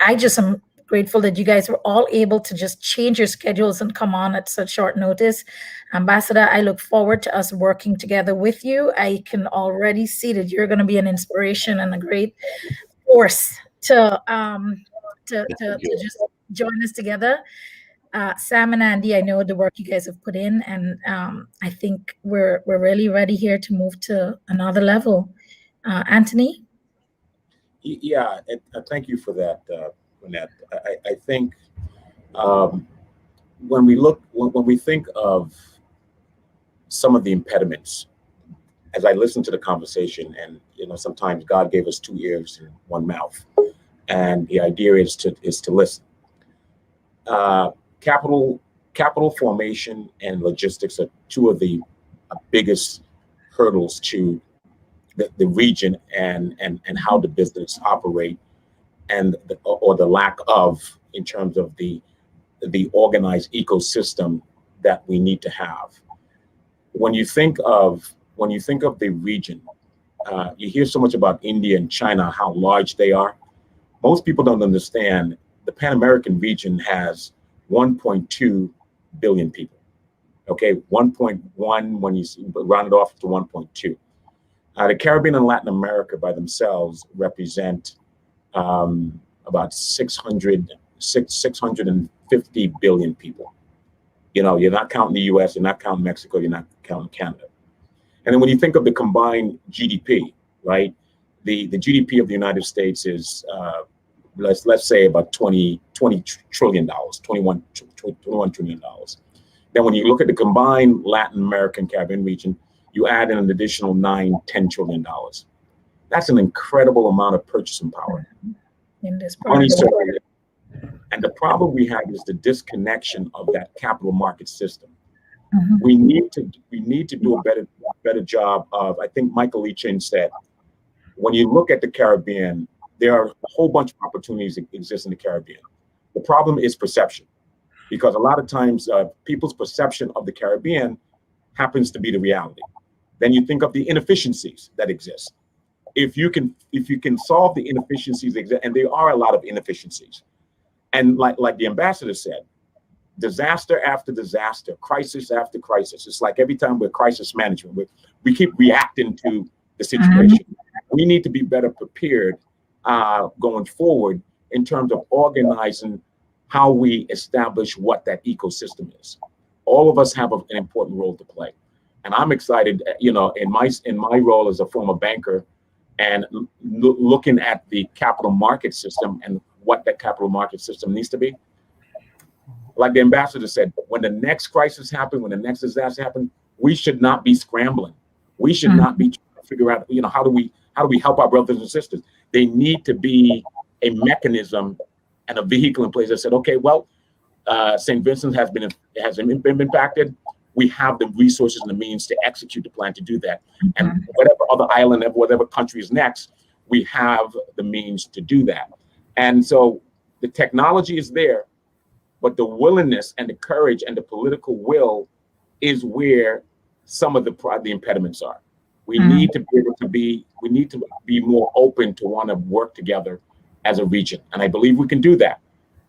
I just am grateful that you guys were all able to just change your schedules and come on at such short notice. Ambassador, I look forward to us working together with you. I can already see that you're going to be an inspiration and a great force to just join us together. Sam and Andy, I know the work you guys have put in, and I think we're really ready here to move to another level. Anthony? Yeah, and thank you for that, Lynette. I think when we think of some of the impediments, as I listen to the conversation, and sometimes God gave us 2 ears and 1 mouth, and the idea is to listen. Capital formation and logistics are 2 of the biggest hurdles to the region and how the business operate, and the lack of, in terms of the organized ecosystem that we need to have. When you think of the region, you hear so much about India and China, how large they are. Most people don't understand the Pan American region has 1.2 billion people. Okay, 1.1 when you round it off to 1.2. The Caribbean and Latin America by themselves represent about 650 billion people. You're not counting the US, you're not counting Mexico, you're not counting Canada. And then when you think of the combined GDP, right? The GDP of the United States is, let's say about $20 trillion, $21 trillion. Then when you look at the combined Latin American Caribbean region, you add in an additional $9-10 trillion. That's an incredible amount of purchasing power. In this and the problem we have is the disconnection of that capital market system. Mm-hmm. We need to do a better job of, I think Michael Lee-Chin said, when you look at the Caribbean, there are a whole bunch of opportunities that exist in the Caribbean. The problem is perception, because a lot of times people's perception of the Caribbean happens to be the reality. Then you think of the inefficiencies that exist. If you can solve the inefficiencies that exist, and there are a lot of inefficiencies, and like the ambassador said, disaster after disaster, crisis after crisis. It's like every time we're crisis management, we keep reacting to the situation. Mm-hmm. We need to be better prepared going forward in terms of organizing how we establish what that ecosystem is. All of us have an important role to play. And I'm excited, in my role as a former banker and looking at the capital market system and what that capital market system needs to be. Like the ambassador said, when the next crisis happens, when the next disaster happens, we should not be scrambling. We should not be trying to figure out, how do we help our brothers and sisters? They need to be a mechanism and a vehicle in place that said, okay, well, St. Vincent has been impacted. We have the resources and the means to execute the plan to do that. And whatever other island, whatever country is next, we have the means to do that. And so the technology is there, but the willingness and the courage and the political will is where some of the impediments are. We need to be able to be more open to want to work together as a region. And I believe we can do that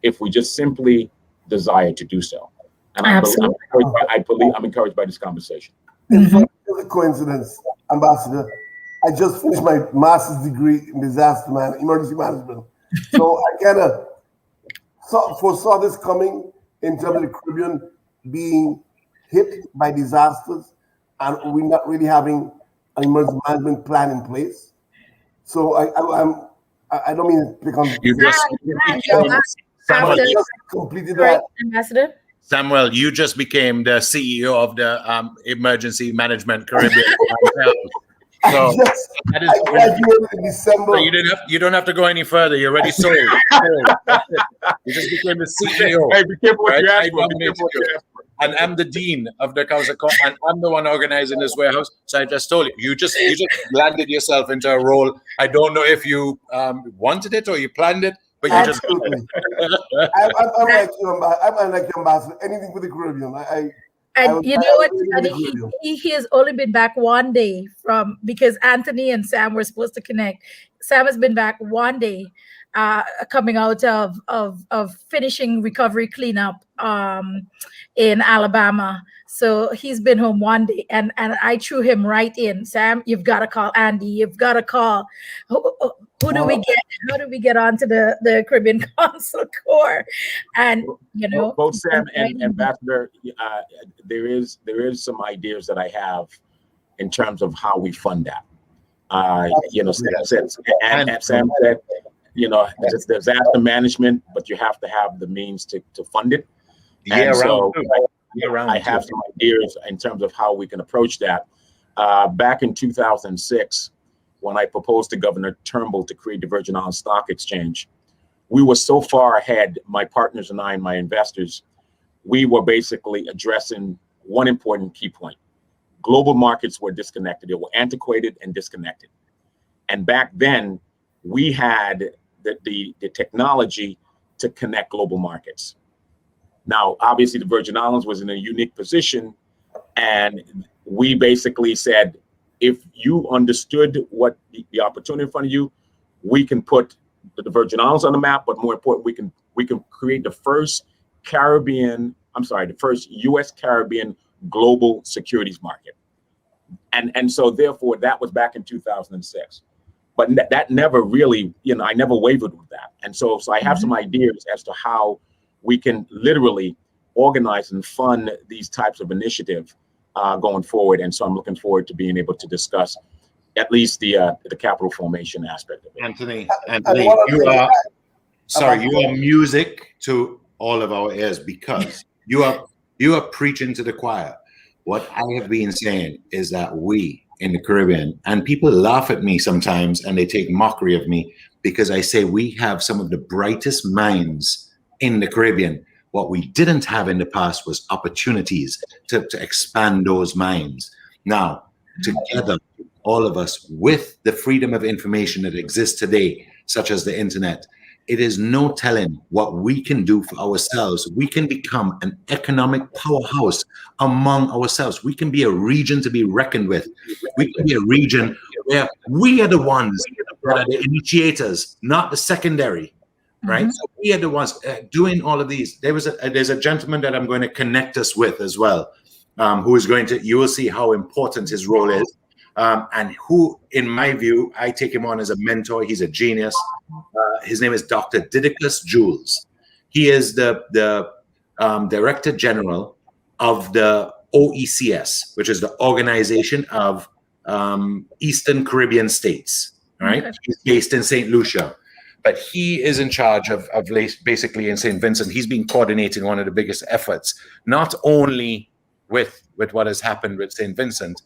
if we just simply desire to do so. And I'm encouraged by this conversation. It's not a coincidence, Ambassador. I just finished my master's degree in emergency management. So I kind of foresaw this coming in terms of the Caribbean being hit by disasters, and we're not really having an emergency management plan in place. So I don't mean to pick on you. Just completed that. Ambassador? Samuel, you just became the CEO of the Emergency Management Caribbean. So I graduated in December. So you don't have to go any further. You're already sold. You just became the CEO. Hey, be careful what you ask for. And I'm the dean of the council, and I'm the one organizing this warehouse. So I just told you, you just landed yourself into a role. I don't know if you wanted it or you planned it, but you just. I'm like you, Ambassador. Anything for the Caribbean. And you know what? And he has only been back one day because Anthony and Sam were supposed to connect. Sam has been back one day, coming out of finishing recovery cleanup in Alabama. So he's been home one day, and I threw him right in. Sam, you've got to call Andy. You've got to call. Who do we get? How do we get onto the Caribbean Council Corps? And both Sam and Ambassador, there is some ideas that I have in terms of how we fund that. Sam said, it's disaster management, but you have to have the means to fund it. I have some ideas in terms of how we can approach that. Back in 2006, when I proposed to Governor Turnbull to create the Virgin Islands Stock Exchange, we were so far ahead, my partners and I and my investors, we were basically addressing one important key point. Global markets were disconnected. They were antiquated and disconnected. And back then, we had the technology to connect global markets. Now, obviously, the Virgin Islands was in a unique position, and we basically said, if you understood what the opportunity in front of you, we can put the Virgin Islands on the map, but more important, we can create the first U.S. Caribbean global securities market. And so therefore, that was back in 2006. But that never really, I never wavered with that. And so I have some ideas as to how we can literally organize and fund these types of initiatives going forward. And so I'm looking forward to being able to discuss at least the capital formation aspect of it. Anthony, you are music to all of our ears, because you are preaching to the choir. What I have been saying is that we in the Caribbean, and people laugh at me sometimes and they take mockery of me because I say we have some of the brightest minds in the Caribbean. What we didn't have in the past was opportunities to expand those minds. Now, together, all of us, with the freedom of information that exists today, such as the internet, it is no telling what we can do for ourselves. We can become an economic powerhouse among ourselves. We can be a region to be reckoned with. We can be a region where we are the ones that are the initiators, not the secondary. Right, so we are the ones doing all of these. There's a gentleman that I'm going to connect us with as well, who is going to. You will see how important his role is, and who, in my view, I take him on as a mentor. He's a genius. His name is Dr. Didicus Jules. He is the Director General of the OECS, which is the Organization of Eastern Caribbean States. All right, he's based in St. Lucia. But he is in charge of basically in St. Vincent. He's been coordinating one of the biggest efforts, not only with what has happened with St. Vincent,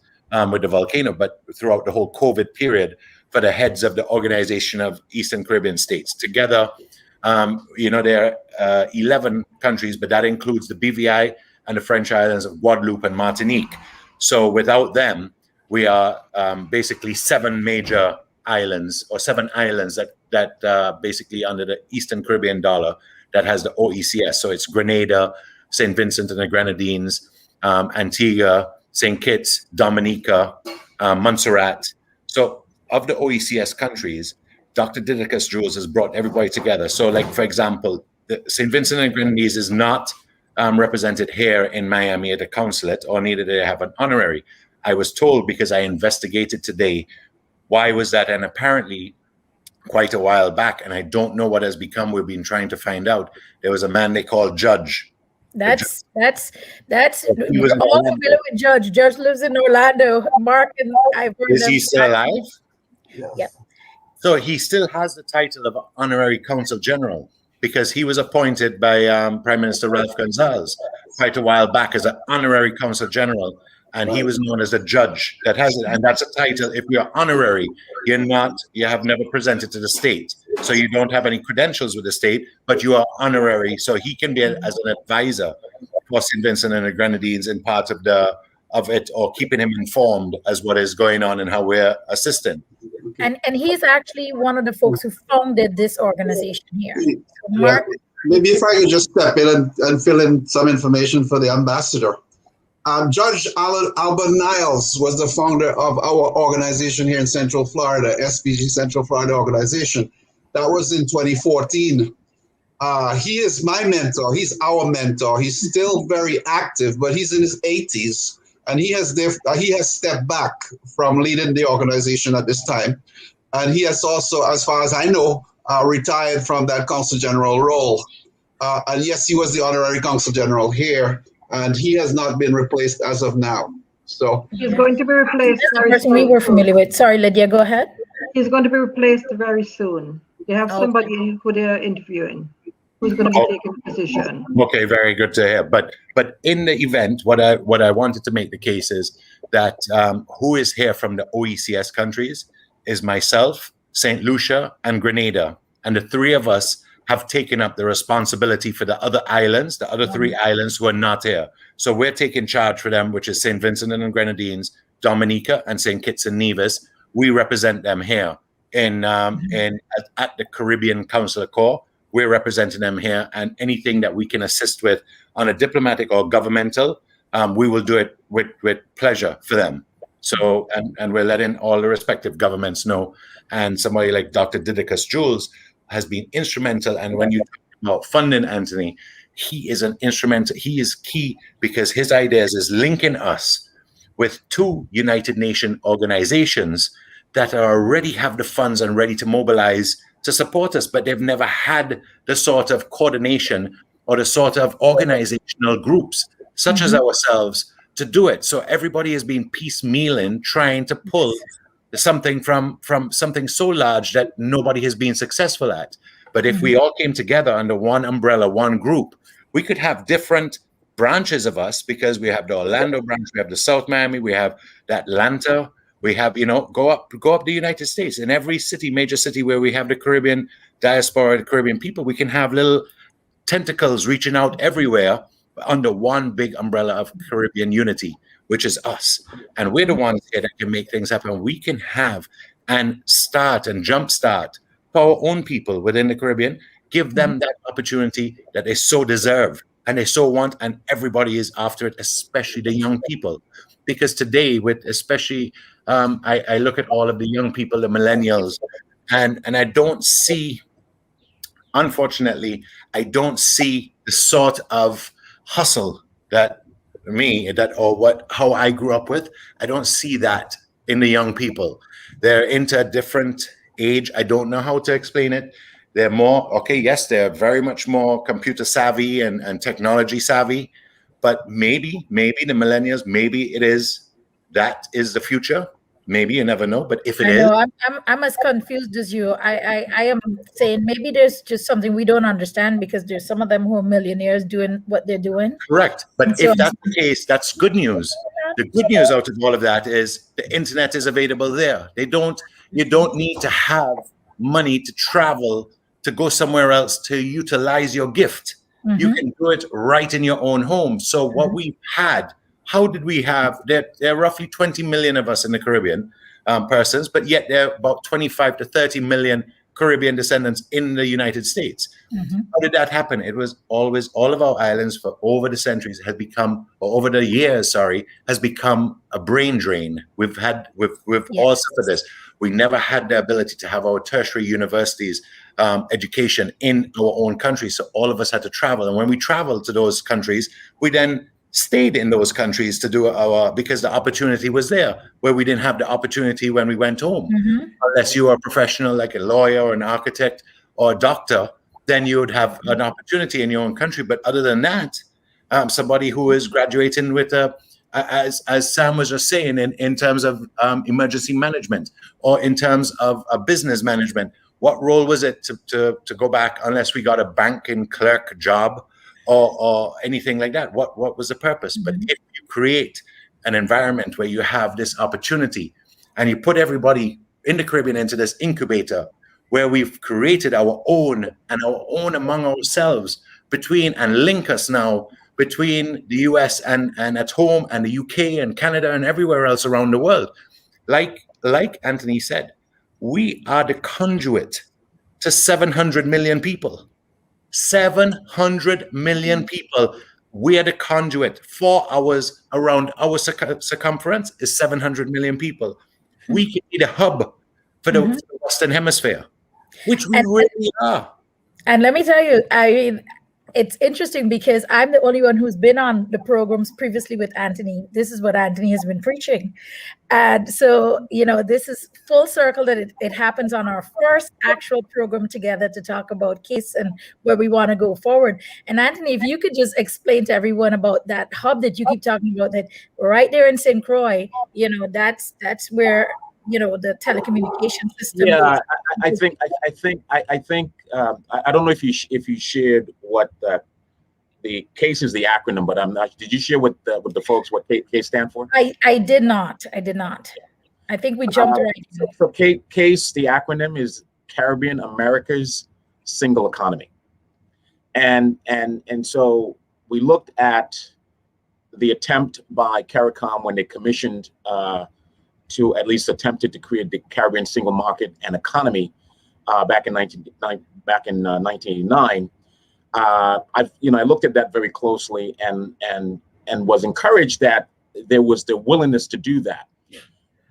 with the volcano, but throughout the whole COVID period for the heads of the Organization of Eastern Caribbean States. Together, there are 11 countries, but that includes the BVI and the French islands of Guadeloupe and Martinique. So without them, we are basically seven major islands, or 7 islands that basically under the Eastern Caribbean dollar that has the OECS. So it's Grenada, St. Vincent and the Grenadines, Antigua, St. Kitts, Dominica, Montserrat. So of the OECS countries, Dr. Didicus Jules has brought everybody together. So like, for example, St. Vincent and Grenadines is not represented here in Miami at the consulate, or neither do they have an honorary. I was told, because I investigated today, why was that? And apparently quite a while back, and I don't know what has become, we've been trying to find out. There was a man they called Judge. That's we're all familiar with Judge. Judge lives in Orlando. Mark and I've heard. Is he still alive? Yes. So he still has the title of Honorary Consul General, because he was appointed by Prime Minister Ralph Gonsalves quite a while back as an Honorary Consul General. And he was known as a judge that has it. And that's a title. If you're honorary, you have never presented to the state. So you don't have any credentials with the state, but you are honorary. So he can be as an advisor for St. Vincent and the Grenadines in part of it, or keeping him informed as what is going on and how we're assisting. And he's actually one of the folks who founded this organization here. So Mark, maybe if I could just step in and fill in some information for the ambassador. Judge Albert Niles was the founder of our organization here in Central Florida, SPG Central Florida Organization. That was in 2014. He is my mentor. He's our mentor. He's still very active, but he's in his 80s, and he has stepped back from leading the organization at this time. And he has also, as far as I know, retired from that Consul General role. And yes, he was the honorary Consul General here, and he has not been replaced as of now. So he's going to be replaced. That's the person we were familiar with. Sorry, Lydia, go ahead. He's going to be replaced very soon. They have somebody who they're interviewing who's going to be taking the position. Okay, very good to hear. But in the event, what I wanted to make the case is that who is here from the OECS countries is myself, St. Lucia, and Grenada. And the three of us have taken up the responsibility for the other islands, the other three islands who are not here. So we're taking charge for them, which is St. Vincent and the Grenadines, Dominica, and St. Kitts and Nevis. We represent them here at the Caribbean Council of Corps. We're representing them here, and anything that we can assist with on a diplomatic or governmental, we will do it with pleasure for them. So, and we're letting all the respective governments know. And somebody like Dr. Didicus Jules has been instrumental. And when you talk about funding, Anthony, he is he is key, because his ideas is linking us with 2 United Nations organizations that already have the funds and ready to mobilize to support us, but they've never had the sort of coordination or the sort of organizational groups such as ourselves to do it. So everybody has been piecemealing, trying to pull something from something so large that nobody has been successful at. But if we all came together under one umbrella, one group, we could have different branches of us, because we have the Orlando branch, we have the South Miami, we have the Atlanta, we have, go up the United States. In every city, major city where we have the Caribbean diaspora, the Caribbean people, we can have little tentacles reaching out everywhere under one big umbrella of Caribbean unity, which is us. And we're the ones here that can make things happen. We can have and start and jumpstart our own people within the Caribbean, give them that opportunity that they so deserve and they so want, and everybody is after it, especially the young people. Because today, I look at all of the young people, the millennials, and I don't see, unfortunately, the sort of hustle how I grew up with. I don't see that in the young people. They're into a different age. I don't know how to explain it. They're more, they're very much more computer savvy and technology savvy, but maybe the millennials, that is the future. Maybe, you never know. But if it is, I'm as confused as you. I am saying maybe there's just something we don't understand, because there's some of them who are millionaires doing what they're doing. Correct. But if that's the case, that's good news. The good news out of all of that is the internet is available there. You don't need to have money to travel to go somewhere else to utilize your gift. You can do it right in your own home. So what we've had, how did we have, there are roughly 20 million of us in the Caribbean persons, but yet there are about 25 to 30 million Caribbean descendants in the United States. How did that happen? It was always, all of our islands for over the centuries has become a brain drain. We've all suffered this. We never had the ability to have our tertiary universities education in our own country. So all of us had to travel. And when we traveled to those countries, we then stayed in those countries to do because the opportunity was there, where we didn't have the opportunity when we went home. Unless you are a professional like a lawyer or an architect or a doctor, then you would have an opportunity in your own country. But other than that, somebody who is graduating with as Sam was just saying, in terms of emergency management or in terms of a business management, what role was it to go back, unless we got a banking clerk job or anything like that? What was the purpose? But if you create an environment where you have this opportunity and you put everybody in the Caribbean into this incubator where we've created our own among ourselves and link us now between the US and at home and the UK and Canada and everywhere else around the world. Like Anthony said, we are the conduit to 700 million people. 700 million people We are the conduit. 4 hours around our circumference is 700 million people. We can be the hub for the Western Hemisphere, which we really are. And let me tell you, I mean, it's interesting because I'm the only one who's been on the programs previously with Anthony. This is what Anthony has been preaching. And so, you know, this is full circle that it happens on our first actual program together to talk about case and where we want to go forward. And Anthony, if you could just explain to everyone about that hub that you keep talking about, that right there in St. Croix, you know, that's where, you know, the telecommunication system. Yeah, I think I don't know if you shared what the case is, the acronym, but I'm not. Did you share with the folks what case stand for? I did not. I think we jumped right. So case, the acronym is Caribbean America's Single Economy, and so we looked at the attempt by CARICOM when they commissioned. To at least attempted to create the Caribbean single market and economy back in 1989. I looked at that very closely and was encouraged that there was the willingness to do that,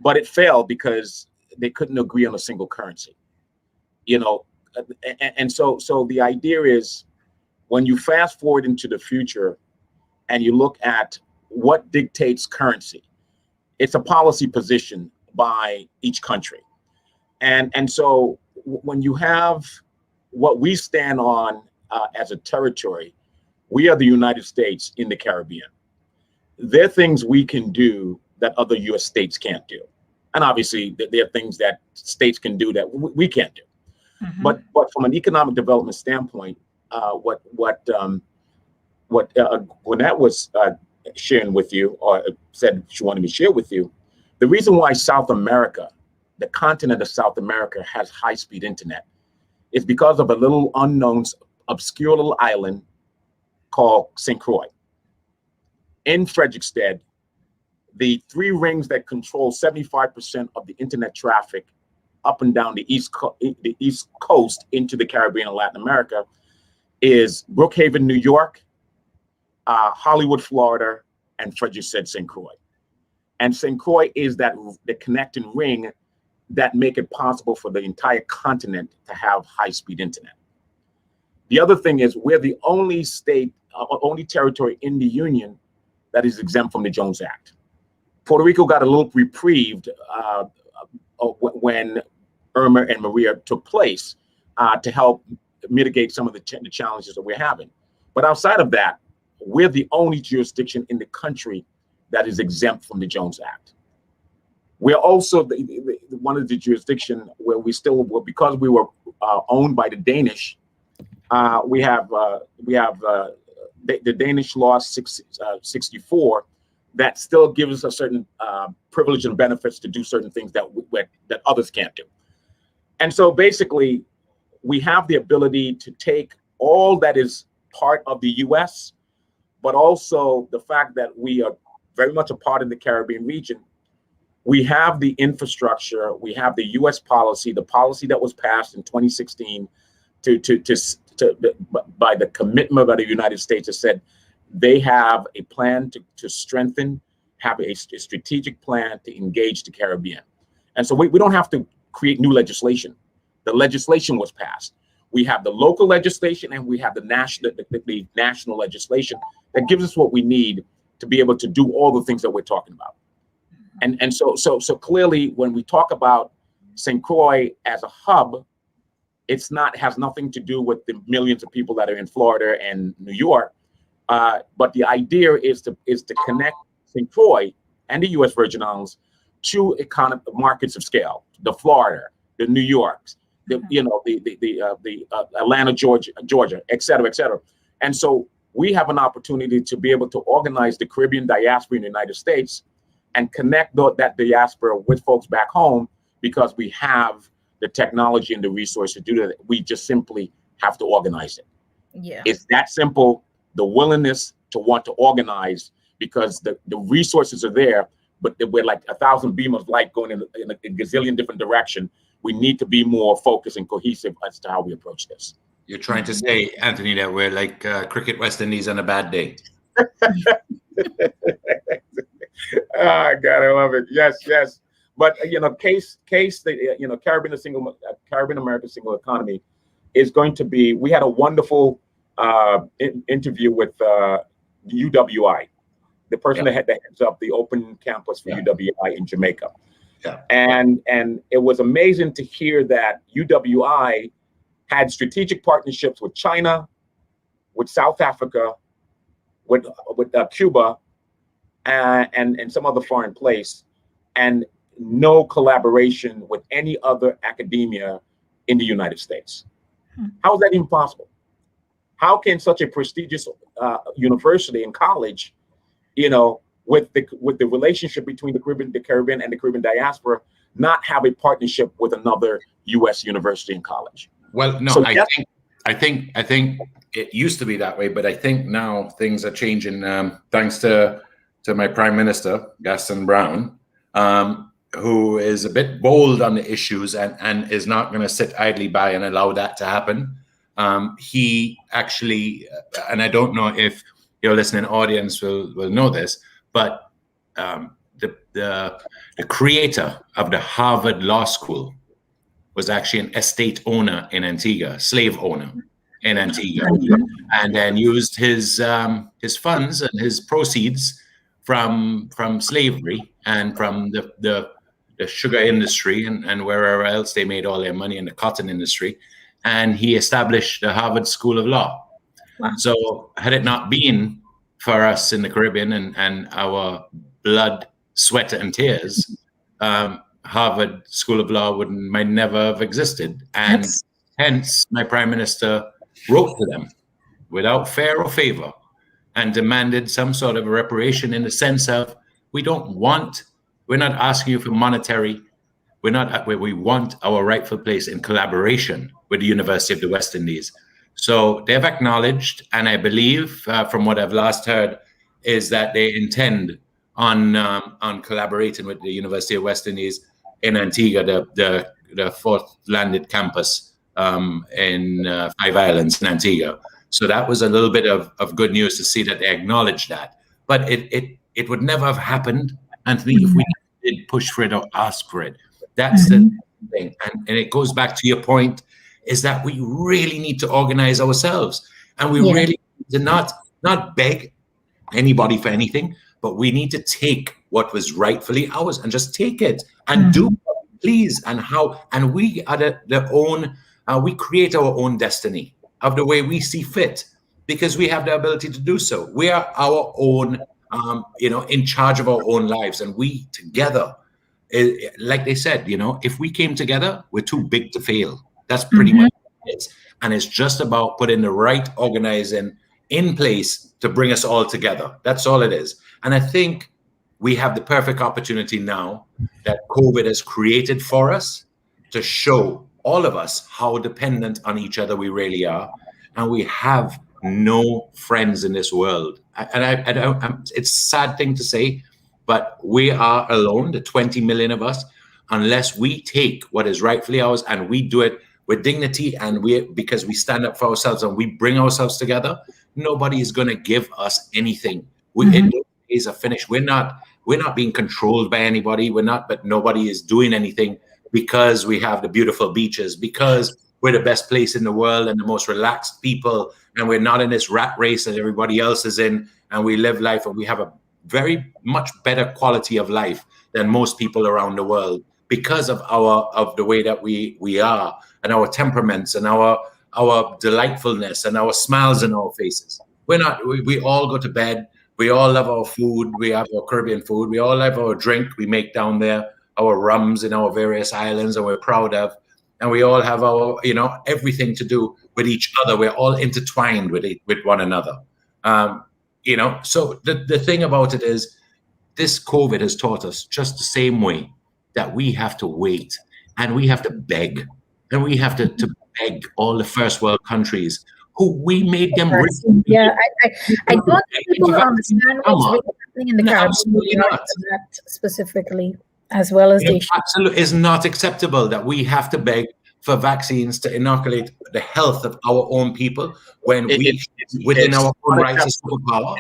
but it failed because they couldn't agree on a single currency. You know, and so the idea is when you fast forward into the future and you look at what dictates currency. It's a policy position by each country. And so when you have what we stand on as a territory, we are the United States in the Caribbean. There are things we can do that other US states can't do. And obviously there are things that states can do that we can't do. But from an economic development standpoint, what Gwinnett was sharing with you, or said she wanted me to share with you, the reason why South America, the continent of South America, has high-speed internet is because of a little unknown, obscure little island called St. Croix. In Frederiksted, the 3 rings that control 75% of the internet traffic up and down the East Coast into the Caribbean and Latin America is Brookhaven, New York, Hollywood, Florida, and Frederiksted, St. Croix. And St. Croix is the connecting ring that make it possible for the entire continent to have high-speed internet. The other thing is we're the only state, only territory in the Union that is exempt from the Jones Act. Puerto Rico got a little reprieved when Irma and Maria took place to help mitigate some of the challenges that we're having. But outside of that, we're the only jurisdiction in the country that is exempt from the Jones Act. We're also one of the jurisdictions where we still, because we were owned by the Danish, we have the Danish law 64 that still gives us a certain privilege and benefits to do certain things that others can't do. And so basically, we have the ability to take all that is part of the U.S., but also the fact that we are very much a part of the Caribbean region. We have the infrastructure, we have the U.S. policy, the policy that was passed in 2016 by the commitment by the United States that said they have a plan to strengthen, have a strategic plan to engage the Caribbean. And so we don't have to create new legislation. The legislation was passed. We have the local legislation and we have the national legislation that gives us what we need to be able to do all the things that we're talking about. And so clearly, when we talk about St. Croix as a hub, has nothing to do with the millions of people that are in Florida and New York. But the idea is to connect St. Croix and the U.S. Virgin Islands to markets of scale, the Florida, the New Yorks, the Atlanta, Georgia, et cetera, et cetera. And so we have an opportunity to be able to organize the Caribbean diaspora in the United States and connect that diaspora with folks back home, because we have the technology and the resources to do that. We just simply have to organize it. Yeah, it's that simple. The willingness to want to organize, because the resources are there, but we're like 1,000 beam of light going in a gazillion different directions. We need to be more focused and cohesive as to how we approach this. You're trying to say, Anthony, that we're like Cricket West Indies on a bad day. Ah, God, I love it. Yes, yes. But Caribbean American single economy is going to be. We had a wonderful interview with UWI, the person that heads up the open campus for UWI in Jamaica. Yeah. And it was amazing to hear that UWI had strategic partnerships with China, with South Africa, with Cuba, and some other foreign place, and no collaboration with any other academia in the United States. How is that even possible? How can such a prestigious university and college, with the relationship between the Caribbean and the Caribbean diaspora, not have a partnership with another U.S. university and college? Well, no, So I think it used to be that way, but I think now things are changing thanks to my Prime Minister, Gaston Brown, who is a bit bold on the issues and is not going to sit idly by and allow that to happen. He actually, and I don't know if your listening audience will know this, but the creator of the Harvard Law School was actually an estate owner in Antigua, slave owner in Antigua, and then used his funds and his proceeds from slavery and from the sugar industry and wherever else they made all their money in the cotton industry, and he established the Harvard School of Law. Wow. So had it not been for us in the Caribbean and our blood, sweat, and tears, Harvard School of Law might never have existed. And hence my Prime Minister wrote to them without fear or favor and demanded some sort of a reparation in the sense of, we're not asking you for monetary, we want our rightful place in collaboration with the University of the West Indies. So they've acknowledged, and I believe from what I've last heard, is that they intend on collaborating with the University of West Indies in Antigua, the fourth landed campus in Five Islands in Antigua. So that was a little bit of good news to see that they acknowledged that. But it would never have happened, Anthony, if we did push for it or ask for it. That's the thing. And it goes back to your point, is that we really need to organize ourselves. And we really need to not beg anybody for anything, but we need to take what was rightfully ours and just take it and do what we please. And we are we create our own destiny of the way we see fit, because we have the ability to do so. We are our own, in charge of our own lives. And we together, like they said, if we came together, we're too big to fail. That's pretty much what it is. And it's just about putting the right organizing in place to bring us all together. That's all it is. And I think we have the perfect opportunity now that COVID has created for us to show all of us how dependent on each other we really are. And we have no friends in this world. It's a sad thing to say, but we are alone, the 20 million of us, unless we take what is rightfully ours and we do it with dignity and because we stand up for ourselves and we bring ourselves together. Nobody is going to give us anything. Those days are finished. We're not being controlled by anybody. But nobody is doing anything because we have the beautiful beaches, because we're the best place in the world and the most relaxed people, and we're not in this rat race that everybody else is in, and we live life and we have a very much better quality of life than most people around the world because of the way that we are and our temperaments and our delightfulness and our smiles in our faces. We all go to bed. We all love our food. We have our Caribbean food. We all have our drink we make down there, our rums in our various islands, and we're proud of. And we all have our, everything to do with each other. We're all intertwined with one another. So the thing about it is, this COVID has taught us just the same way that we have to wait and we have to beg and we have to beg all the first world countries who we made them rich. Yeah, I don't think people understand what's really happening in the Caribbean specifically, as well as they should. Absolutely, it's not acceptable that we have to beg for vaccines to inoculate the health of our own people when within our own rights as superpower?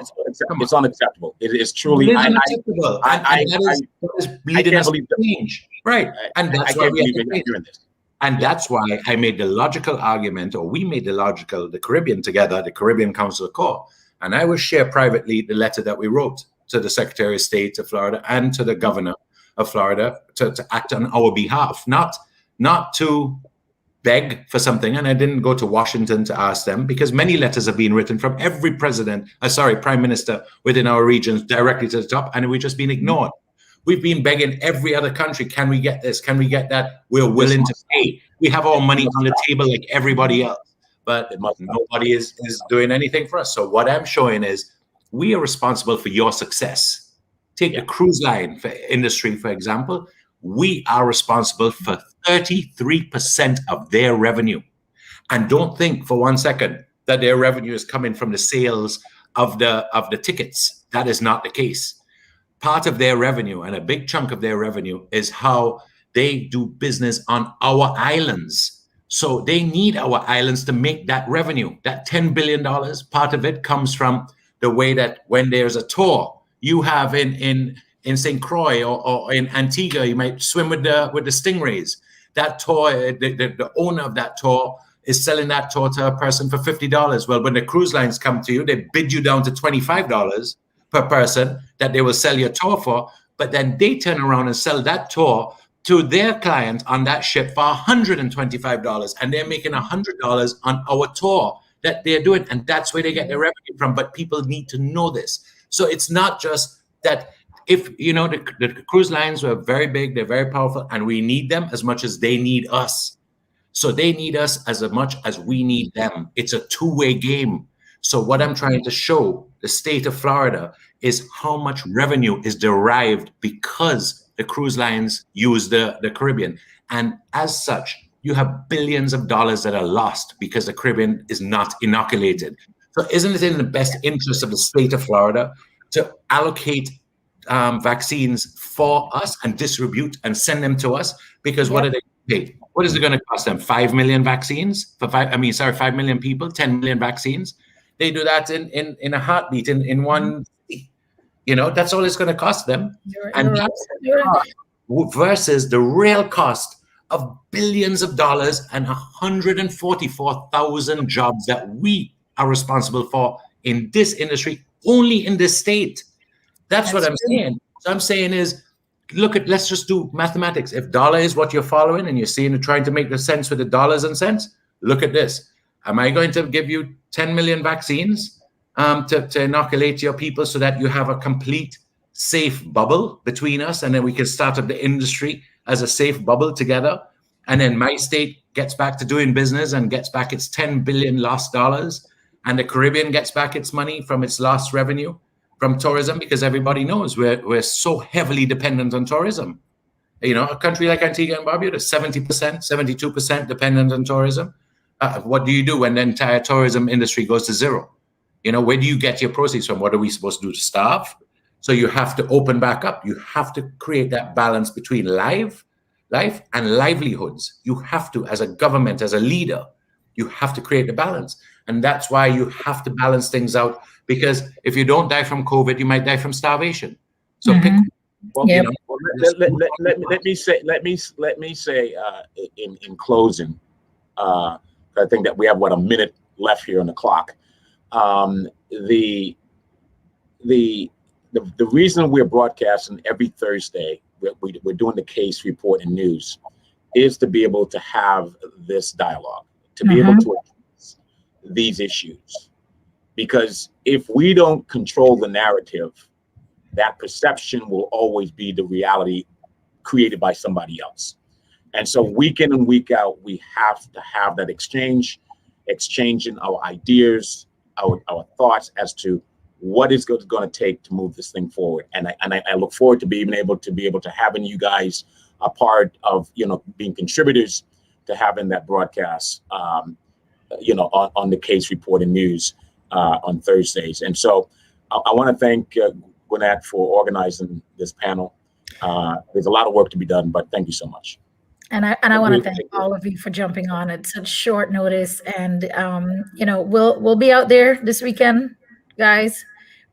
It's unacceptable. It is truly unacceptable. That is leading us to change. Right. And that's why we have to hearing this. And that's why I made the logical argument, or we made the Caribbean together, the Caribbean Council of Core. And I will share privately the letter that we wrote to the Secretary of State of Florida and to the Governor of Florida to act on our behalf, not to beg for something. And I didn't go to Washington to ask them, because many letters have been written from every prime minister within our regions directly to the top, and we've just been ignored. We've been begging every other country, can we get this? Can we get that? We're willing to pay. We have our money on the table like everybody else, but nobody is doing anything for us. So what I'm showing is we are responsible for your success. Take the cruise line industry, for example. We are responsible for 33% of their revenue. And don't think for 1 second that their revenue is coming from the sales of the tickets. That is not the case. Part of their revenue, and a big chunk of their revenue, is how they do business on our islands. So they need our islands to make that revenue. That $10 billion, part of it comes from the way that when there's a tour you have in St. Croix or in Antigua, you might swim with the stingrays. That tour, the owner of that tour is selling that tour to a person for $50. Well, when the cruise lines come to you, they bid you down to $25 per person that they will sell your tour for, but then they turn around and sell that tour to their client on that ship for $125, and they're making $100 on our tour that they're doing, and that's where they get their revenue from. But people need to know this. So it's not just that. If the cruise lines were very big, they're very powerful, and we need them as much as they need us. So they need us as much as we need them. It's a two-way game. So what I'm trying to show the state of Florida is how much revenue is derived because the cruise lines use the Caribbean. And as such, you have billions of dollars that are lost because the Caribbean is not inoculated. So isn't it in the best interest of the state of Florida to allocate vaccines for us and distribute and send them to us? Because what are they pay? What is it going to cost them? 5 million vaccines for 5 million people, 10 million vaccines. They do that in a heartbeat in one city. That's all it's going to cost them. Versus the real cost of billions of dollars and 144,000 jobs that we are responsible for in this industry, only in this state. That's what I'm saying. So I'm saying is, let's just do mathematics. If dollar is what you're following and you're seeing trying to make the sense with the dollars and cents, look at this. Am I going to give you 10 million vaccines to inoculate your people so that you have a complete safe bubble between us, and then we can start up the industry as a safe bubble together, and then my state gets back to doing business and gets back its 10 billion lost dollars, and the Caribbean gets back its money from its lost revenue from tourism, because everybody knows we're so heavily dependent on tourism. A country like Antigua and Barbuda, 70%, 72% dependent on tourism. What do you do when the entire tourism industry goes to zero? Where do you get your proceeds from? What are we supposed to do, to starve? So you have to open back up. You have to create that balance between life and livelihoods. You have to, as a government, as a leader, you have to create the balance. And that's why you have to balance things out, because if you don't die from COVID, you might die from starvation. So let me say in closing, I think that we have a minute left here on the clock. The reason we're broadcasting every Thursday, we're doing the case report and news, is to be able to have this dialogue, to be able to address these issues. Because if we don't control the narrative, that perception will always be the reality created by somebody else. And so week in and week out, we have to have that exchanging our ideas, our thoughts as to what is going to take to move this thing forward. And I look forward to being able to having you guys a part of, being contributors to having that broadcast, on the case report and news on Thursdays. And so I want to thank Gwinnett for organizing this panel. There's a lot of work to be done, but thank you so much. And I want to thank all of you for jumping on at such short notice. And we'll be out there this weekend, guys.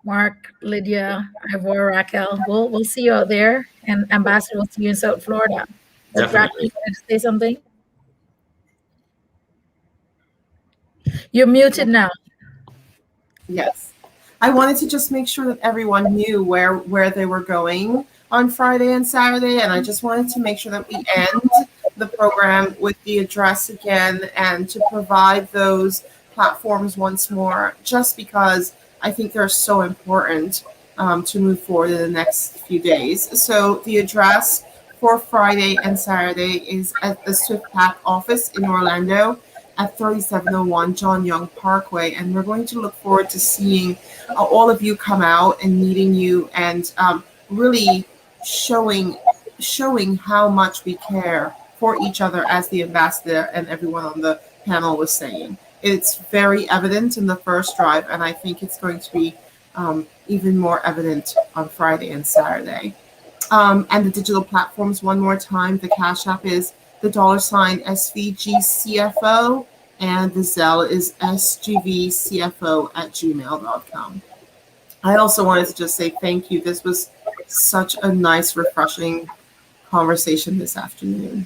Mark, Lydia, Ivor, Raquel. We'll see you out there. And Ambassador, we'll see you in South Florida. Raquel, you wanted to say something? You're muted now. Yes. I wanted to just make sure that everyone knew where they were going on Friday and Saturday, and I just wanted to make sure that we end the program with the address again and to provide those platforms once more, just because I think they're so important to move forward in the next few days. So the address for Friday and Saturday is at the Swift Pack office in Orlando at 3701 John Young Parkway, and we're going to look forward to seeing all of you come out and meeting you and really showing how much we care for each other, as the ambassador and everyone on the panel was saying. It's very evident in the first drive, and I think it's going to be even more evident on Friday and Saturday. And the digital platforms, one more time, the Cash App is the $SVGCFO, and the Zelle is sgvcfo@gmail.com. I also wanted to just say thank you. This was such a nice, refreshing conversation this afternoon.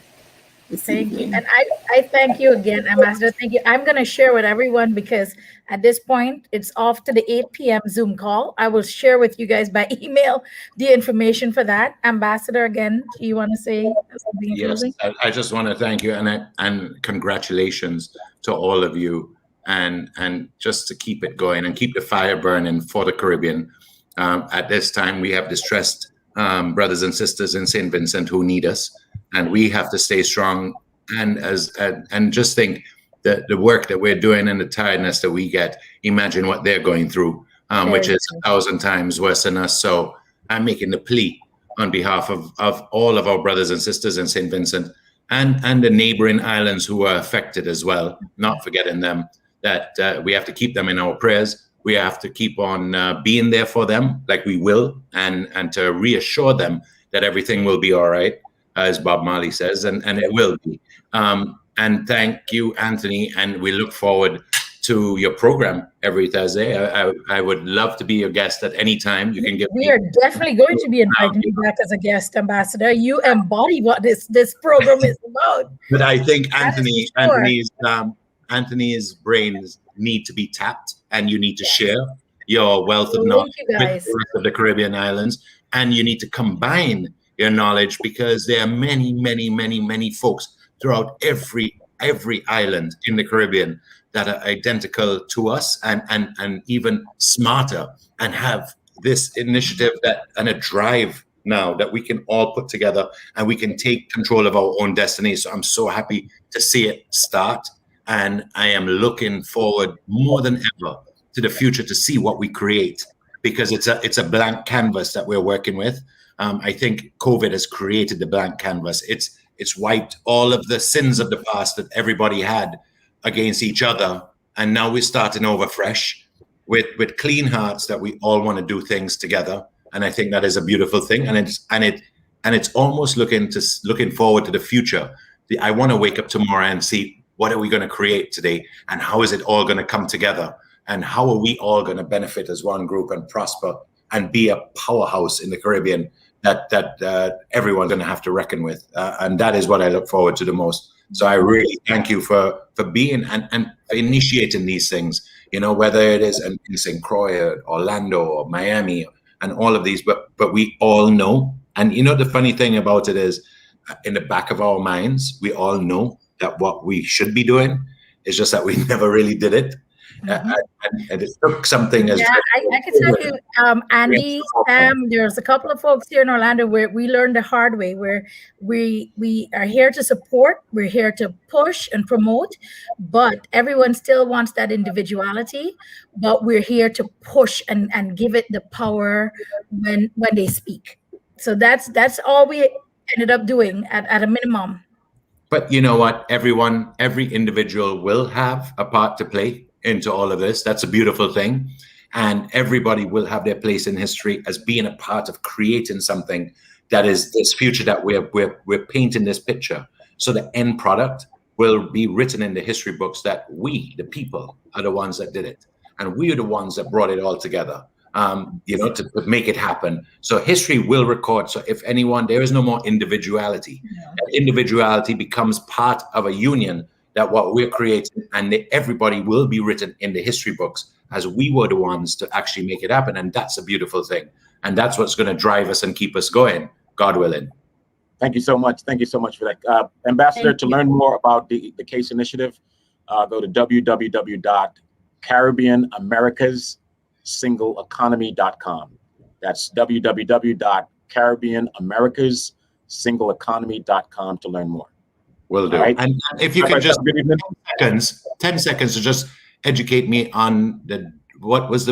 Thank you. And I thank you again, Ambassador. Thank you. I'm going to share with everyone because at this point, it's off to the 8 p.m. Zoom call. I will share with you guys by email the information for that. Ambassador, again, do you want to say something? Yes, I just want to thank you and congratulations to all of you, and just to keep it going and keep the fire burning for the Caribbean. At this time, we have distressed brothers and sisters in St. Vincent who need us, and we have to stay strong. And just think that the work that we're doing and the tiredness that we get, imagine what they're going through, which is 1,000 times worse than us. So I'm making the plea on behalf of all of our brothers and sisters in St. Vincent and the neighboring islands who are affected as well, not forgetting them, that we have to keep them in our prayers. We have to keep on being there for them, like we will, and to reassure them that everything will be all right, as Bob Marley says, and it will be. And thank you, Anthony, and we look forward to your program every Thursday. I would love to be your guest at any time. You can get. We are definitely going to be inviting you back as a guest, Ambassador. You embody what this program is about. But I think Anthony's brains need to be tapped, and you need to share your wealth of knowledge with the rest of the Caribbean islands, and you need to combine your knowledge, because there are many, many, many, many folks throughout every island in the Caribbean that are identical to us and even smarter, and have this initiative and a drive now that we can all put together, and we can take control of our own destiny. So I'm so happy to see it start. And I am looking forward more than ever to the future to see what we create, because it's a blank canvas that we're working with. I think COVID has created the blank canvas. It's wiped all of the sins of the past that everybody had against each other, and now we're starting over fresh with clean hearts that we all want to do things together. And I think that is a beautiful thing, and it's almost looking forward to the future. I want to wake up tomorrow and see, what are we going to create today, and how is it all going to come together, and how are we all going to benefit as one group and prosper and be a powerhouse in the Caribbean that everyone's going to have to reckon with, and that is what I look forward to the most. So I really thank you for being and initiating these things. Whether it is in St. Croix, or Orlando, or Miami, and all of these, but we all know. And the funny thing about it is, in the back of our minds, we all know that what we should be doing is just that we never really did it. And it took something as I can tell you, Andy, there's a couple of folks here in Orlando where we learned the hard way, where we are here to support, we're here to push and promote, but everyone still wants that individuality, but we're here to push and give it the power when they speak. So that's all we ended up doing at a minimum. But you know what? Every individual will have a part to play into all of this. That's a beautiful thing. And everybody will have their place in history as being a part of creating something that is this future that we're painting this picture. So the end product will be written in the history books that we, the people, are the ones that did it. And we are the ones that brought it all together, to make it happen. So history will record. So if anyone, there is no more individuality. That individuality becomes part of a union that what we're creating, and everybody will be written in the history books as we were the ones to actually make it happen. And that's a beautiful thing. And that's what's going to drive us and keep us going, God willing. Thank you so much. Thank you so much for that. Ambassador, to learn more about the CASE initiative, go to www.caribbeanamericasingleeconomy.com. That's www.caribbeanamericasingleeconomy.com to learn more. Will do. Right? And if you can just 10 seconds to just educate me on what was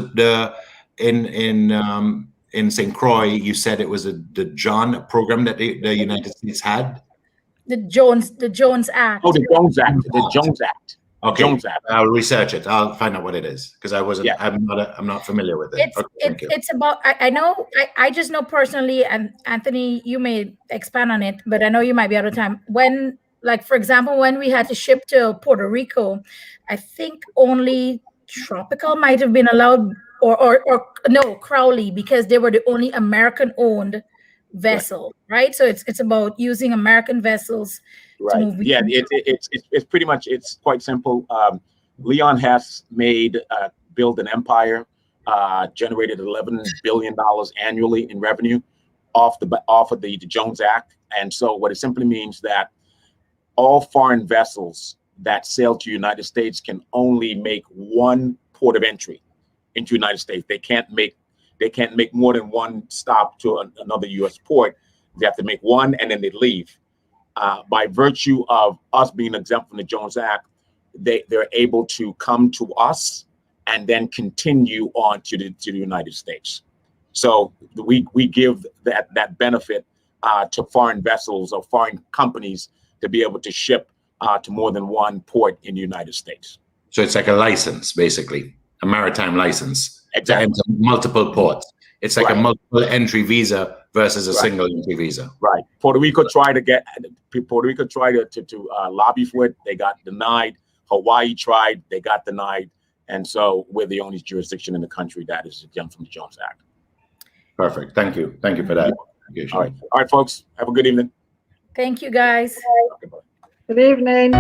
in St. Croix, you said it was the John program that the United States had? The Jones Act. Oh, the Jones Act. The Jones Act. Okay, Jones Act. I'll research it. I'll find out what it is because I'm not familiar with it. It's about. I know. I just know personally, and Anthony, you may expand on it, but I know you might be out of time. When, like, for example, when we had to ship to Puerto Rico, I think only Tropical might have been allowed. Or no, Crowley, because they were the only American-owned vessel, right? So it's about using American vessels to move. Yeah, it's pretty much, it's quite simple. Leon Hess built an empire, generated $11 billion annually in revenue off of the Jones Act, and so what it simply means that all foreign vessels that sail to the United States can only make one port of entry into the United States. They can't make more than one stop to another U.S. port. They have to make one and then they leave. By virtue of us being exempt from the Jones Act, they're able to come to us and then continue on to the United States. So we give that benefit to foreign vessels or foreign companies to be able to ship to more than one port in the United States. So it's like a license, basically. A maritime license, exactly. To multiple ports. It's like a multiple entry visa versus a single entry visa. Right. Puerto Rico tried to lobby for it. They got denied. Hawaii tried. They got denied. And so we're the only jurisdiction in the country that is exempt from the Jones Act. Perfect. Thank you. Thank you for that. All right, folks. Have a good evening. Thank you, guys. Good evening.